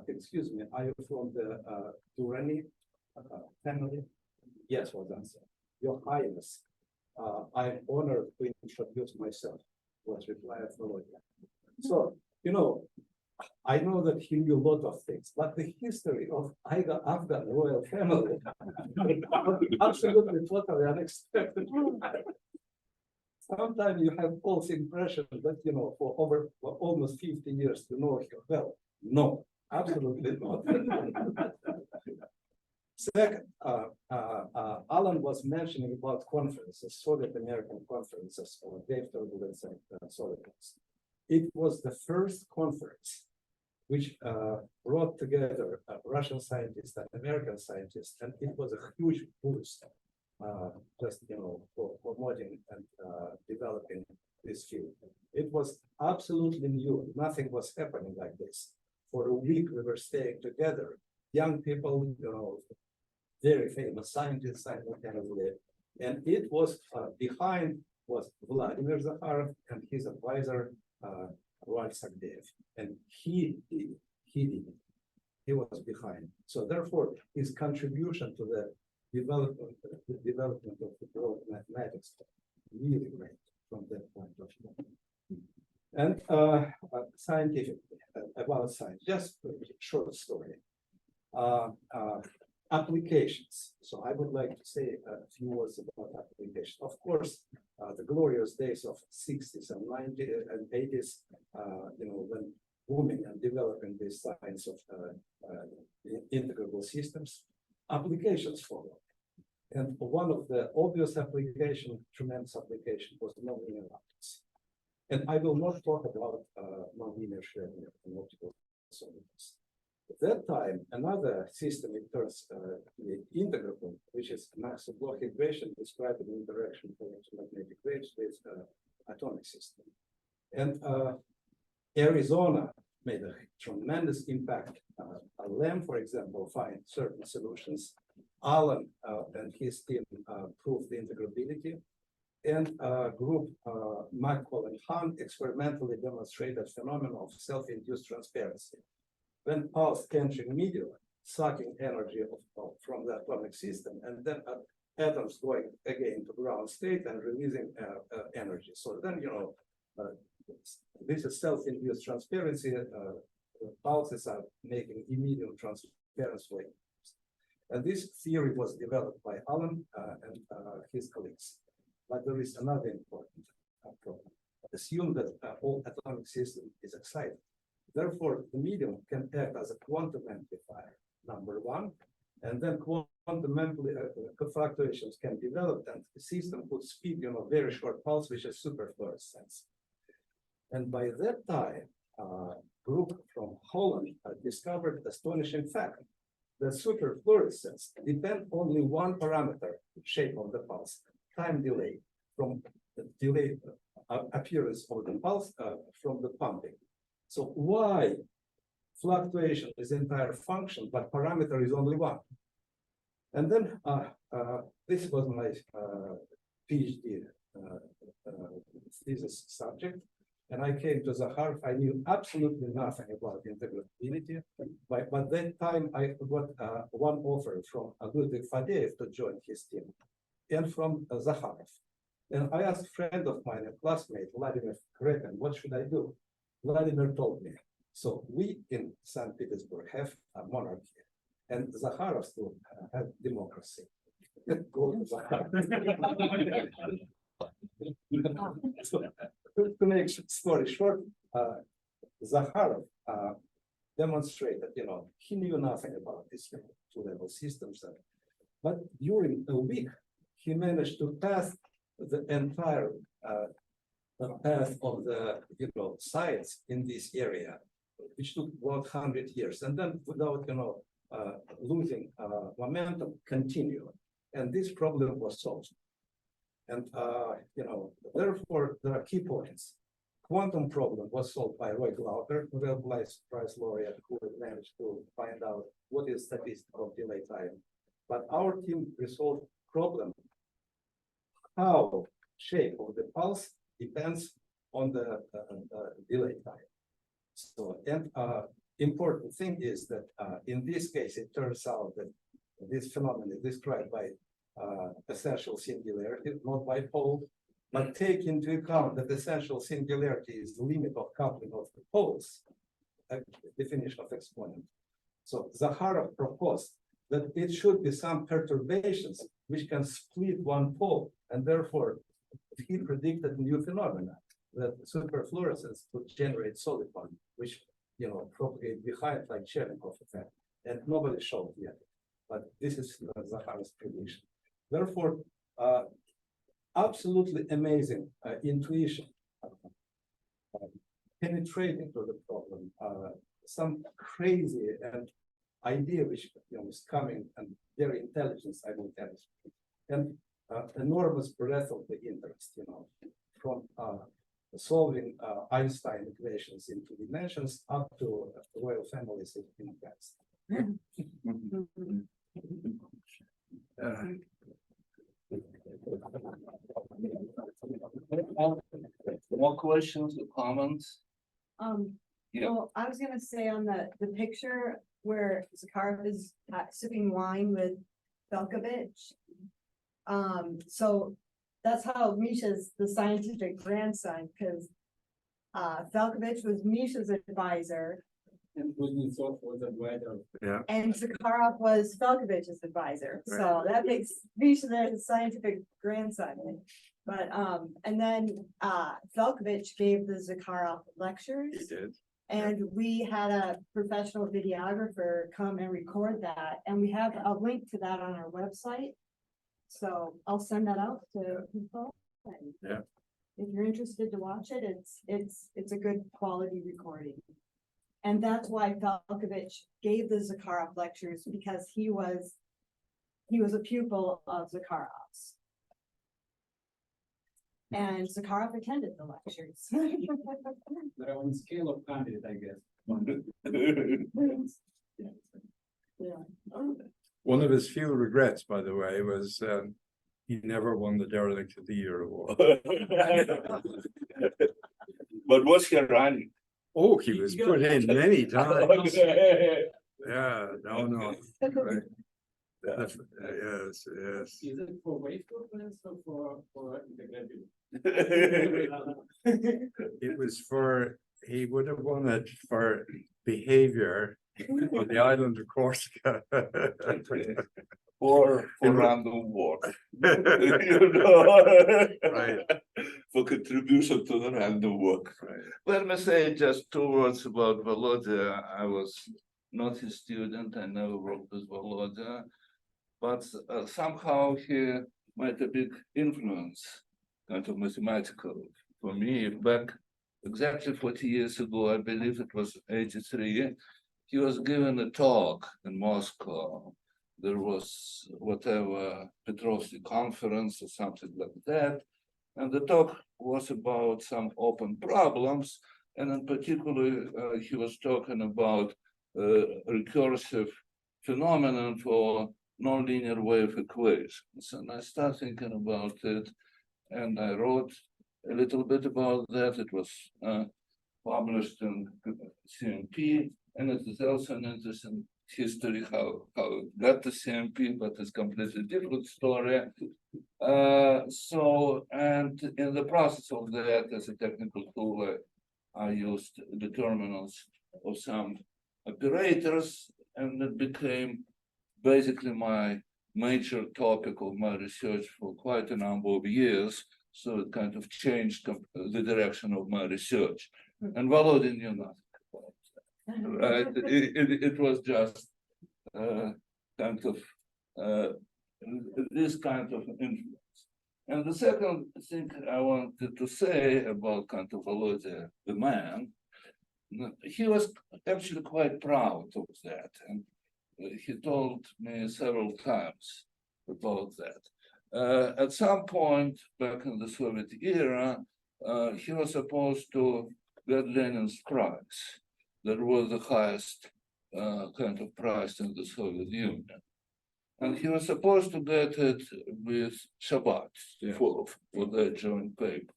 "Excuse me, are you from the Durrani family?" "Yes," was the answer. "Your Highness, I'm honored to introduce myself," was reply of Volodya. So, I know that he knew a lot of things, but the history of Afghan royal family absolutely totally unexpected. Sometimes you have false impression that, for almost 50 years to know him well. No, absolutely not. Second, Alan was mentioning about conferences, Soviet American conferences, or Dave Turbulence and Soviets. It was the first conference which brought together Russian scientists and American scientists, and it was a huge boost, for promoting and developing this field. It was absolutely new. Nothing was happening like this. For a week, we were staying together, young people, very famous scientists simultaneously, and it was behind was Vadimir Zakharov and his advisor Sagdeev, and he did it. He was behind. So therefore, his contribution to the development of the broad mathematics really great from that point of view. And scientifically, about science, just a short story. Applications. So I would like to say a few words about applications. Of course, the glorious days of 60s and 90s and 80s, when booming and developing this science of integrable systems, applications followed. And one of the obvious application, tremendous application, was nonlinear optics. And I will not talk about nonlinear sharing and optical solidness. At that time, another system in terms the integrable, which is Maxwell-Bloch equation, described the interaction of electromagnetic waves with atomic system. And Arizona made a tremendous impact. Lem, for example, find certain solutions. Alan and his team proved the integrability. And group Maxwell and Hahn experimentally demonstrated phenomenon of self-induced transparency. When pulse entering medium, sucking energy from the atomic system, and then atoms going again to ground state and releasing energy. So then, this is self-induced transparency. Pulses are making immediate transparency waves. And this theory was developed by Alan and his colleagues. But there is another important problem. Assume that whole atomic system is excited. Therefore, the medium can act as a quantum amplifier, number one, and then quantum fluctuations can develop, and the system could speak, very short pulse, which is superfluorescence. And by that time, a group from Holland discovered astonishing fact that superfluorescence depends only one parameter, shape of the pulse, time delay, from the delay appearance of the pulse from the pumping. So why fluctuation is entire function, but parameter is only one? And then this was my PhD thesis subject. And I came to Zakharov, I knew absolutely nothing about integrability. By that time, I got one offer from Ludwig Fadeev to join his team, and from Zakharov. And I asked a friend of mine, a classmate, Vladimir Zakharov, what should I do? Vladimir told me, so we in St. Petersburg have a monarchy, and Zakharov still have democracy. Go to Zakharov. To make story short, Zakharov demonstrated, he knew nothing about these two-level systems. But during a week, he managed to pass the entire path of the science in this area, which took about 100 years, and then without losing momentum, continue. And this problem was solved. And therefore there are key points. Quantum problem was solved by Roy Glauber, Nobel Prize laureate, who managed to find out what is statistical delay time. But our team resolved problem. How shape of the pulse depends on the delay time. So, and important thing is that in this case, it turns out that this phenomenon is described by essential singularity, not by pole, but take into account that essential singularity is the limit of coupling of the poles, definition of exponent. So Zakharov proposed that it should be some perturbations which can split one pole, and therefore he predicted new phenomena that superfluorescence would generate solid one, which propagate behind like Cherenkov effect, and nobody showed yet. But this is Zakharov's prediction. Therefore, absolutely amazing intuition, penetrating to the problem, some crazy and idea which is coming, and their intelligence, I will tell you, and enormous breadth of the interest, from solving Einstein equations in 2 dimensions up to royal families in the past. More questions or comments? Yeah. Well, I was gonna say on the picture where Zakharov is sipping wine with Velkovich. So that's how Misha's the scientific grandson, because Velkovich was Misha's advisor. And Kuznetsov was advisor. Yeah. And Zakharov was Velkovich's advisor, so that makes Misha the scientific grandson. But and then Velkovich gave the Zakharov lectures. He did. And we had a professional videographer come and record that, and we have a link to that on our website. So I'll send that out to people. Yeah. If you're interested to watch it, it's a good quality recording. And that's why Velkovich gave the Zakharov lectures, because he was a pupil of Zakharov's. And Zakharov attended the lectures. They're on scale of 100, I guess. Yeah. One of his few regrets, by the way, was he never won the Derelict of the Year award. But what's he running? Oh, he was put in many times. Yeah, no. Right. Yes. Is it for wave turbulence or for integrability? It was he would have won it for behavior on the island of Corsica. Or for random walk. Right. For contribution to the random walk. Right. Let me say just 2 words about Volodya. I was not his student, I never worked with Volodya, but somehow he made a big influence, kind of mathematical, for me. Back exactly 40 years ago, I believe it was 83, he was given a talk in Moscow. There was whatever Petrovsky conference or something like that. And the talk was about some open problems. And in particular, he was talking about recursive phenomenon for nonlinear wave equations. And I started thinking about it, and I wrote a little bit about that. It was published in CMP, and it is also an interesting history how it got to CMP, but it's completely different story. So, and in the process of that, as a technical tool, I used the terminals of some operators, and it became basically my major topic of my research for quite a number of years. So it kind of changed the direction of my research. And Volodin knew nothing about that, right? It was just kind of this kind of influence. And the second thing I wanted to say about kind of Volodya, the man, he was actually quite proud of that. And he told me several times about that. At some point back in the Soviet era, he was supposed to get Lenin's prize. That was the highest kind of prize in the Soviet Union. And he was supposed to get it with Shabbat for their joint paper.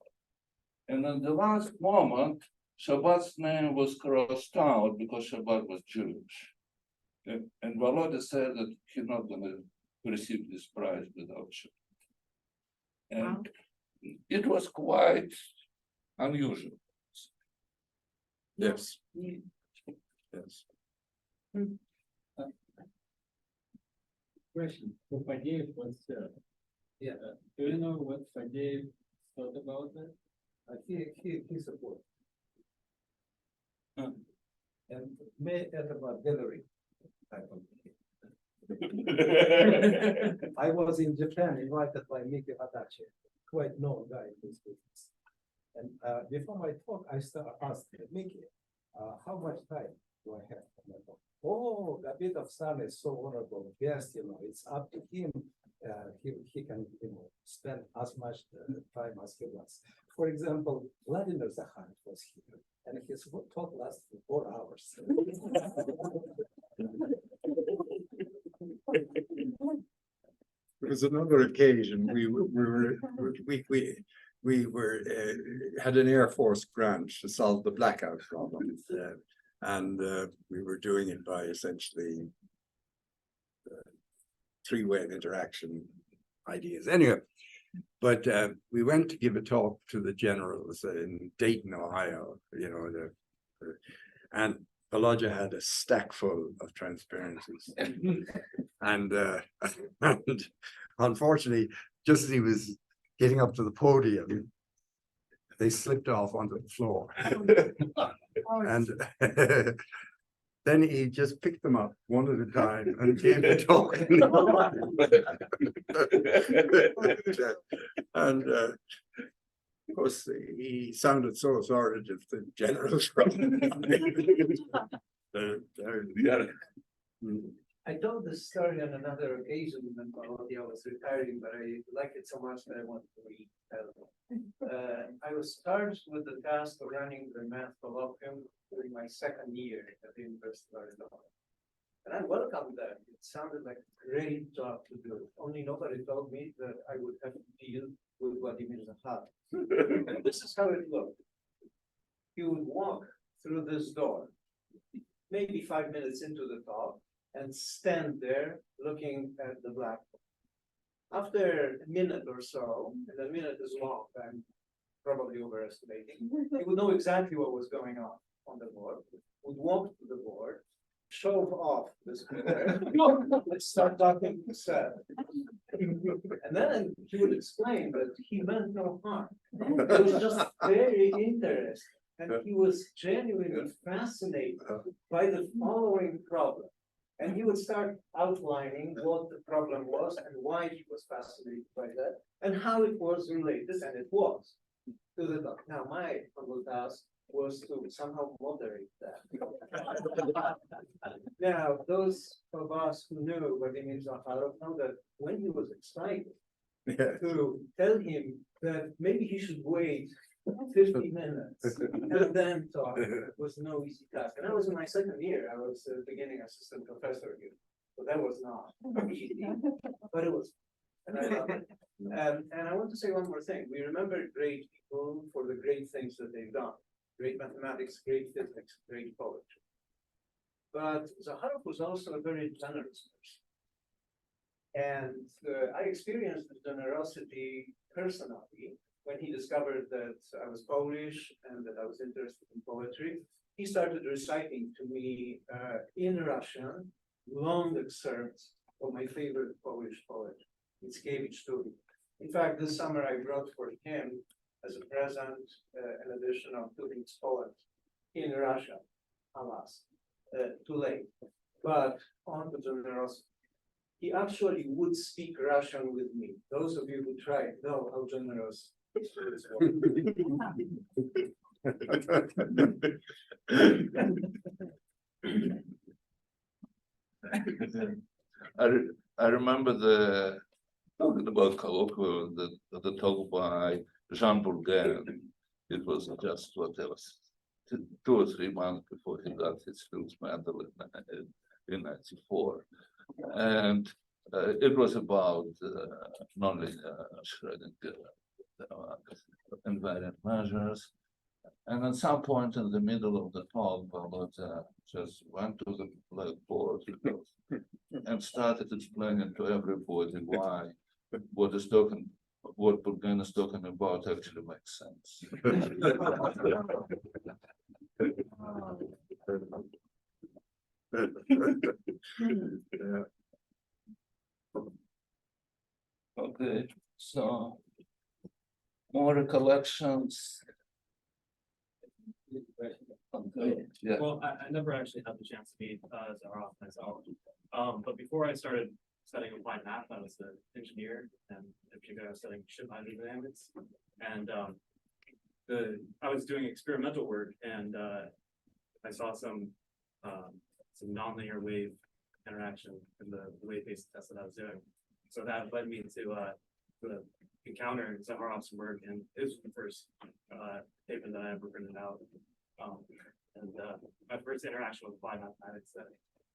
And at the last moment, Shabbat's name was crossed out because Shabbat was Jewish. And Volodya said that he's not going to receive this prize without Shabbat. And it was quite unusual. Yes. Yes. Question for Fadeev was, do you know what Fadeev thought about that? He supported. And may add about gallery. I was in Japan, invited by Miki Hadachi, quite known guy in this business. And before my talk, I asked Miki, how much time do I have? Oh, a bit of sun is so honorable. Yes, it's up to him. He can, spend as much time as he wants. For example, Vladimir Zakharov was here, and his talk lasted 4 hours. There was another occasion, we had an Air Force grant to solve the blackout problem. And we were doing it by essentially three-way interaction ideas. Anyway, but we went to give a talk to the generals in Dayton, Ohio, and Volodya had a stack full of transparencies. And unfortunately, just as he was getting up to the podium, they slipped off onto the floor. And then he just picked them up one at a time and gave the talk. And of course, he sounded so authoritative, the generals. I told this story on another occasion when Volodya was retiring, but I liked it so much that I wanted to retell it. I was charged with the task of running the math colloquium during my second year at the University of Arizona. And I welcomed that. It sounded like a great job to do. Only nobody told me that I would have to deal with Vadimir Zakharov. And this is how it looked. He would walk through this door, maybe 5 minutes into the talk, and stand there looking at the blackboard. After a minute or so, and a minute is long, I'm probably overestimating, he would know exactly what was going on the board, would walk to the board, shove off the square, and start talking to Seth. And then he would explain that he meant no harm. It was just very interesting. And he was genuinely fascinated by the following problem. And he would start outlining what the problem was and why he was fascinated by that and how it was related, and it was, to the talk. Now, my humble task was to somehow moderate that. Now, those of us who knew Vadimir Zakharov know that when he was excited, to tell him that maybe he should wait 50 minutes and then talk was no easy task. And I was in my second year. I was a beginning assistant professor here. So that was not easy, but it was. And I love it. And I want to say one more thing. We remember great people for the great things that they've done. Great mathematics, great physics, great poetry. But Zakharov was also a very generous person. And I experienced the generosity personally when he discovered that I was Polish and that I was interested in poetry. He started reciting to me in Russian long excerpts of my favorite Polish poet, Mickiewicz. In fact, this summer I brought for him as a present an edition of Tuwim's poems in Russian. Alas, too late. But on the generosity, he actually would speak Russian with me. Those of you who tried know how generous this was. I remember the talking about colloquial, the talk by Jean-Paul Guérin. It was just what else, 2 or 3 months before he got his Fields Medal in '94, and it was about non-shredding invariant measures. And at some point in the middle of the talk, Balota just went to the blackboard and started explaining to everybody why what Bulgarian is talking about actually makes sense. Yeah. Okay, so more recollections. Okay, yeah. Well, I never actually had the chance to meet Zakharov myself. But before I started studying applied math, I was an engineer, and in particular I was studying ship hydrodynamics. And I was doing experimental work, and I saw some nonlinear wave interaction in the wave-based test that I was doing. So that led me to encounter Zakharov's work, and it was the first paper that I ever printed out. And my first interaction with applied mathematics that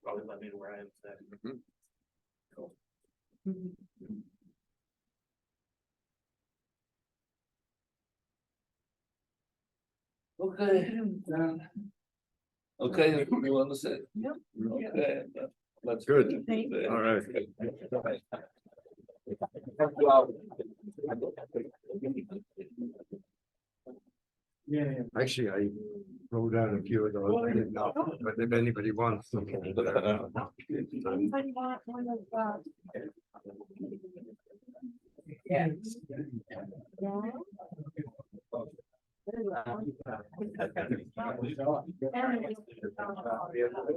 probably led me to where I am today. Cool. Okay, okay, you want to say? Yep. Okay, that's Good. Thank you. All right. Actually, I wrote down a few of those, I didn't know, but if anybody wants them. Anybody want one of, Yeah. Yeah.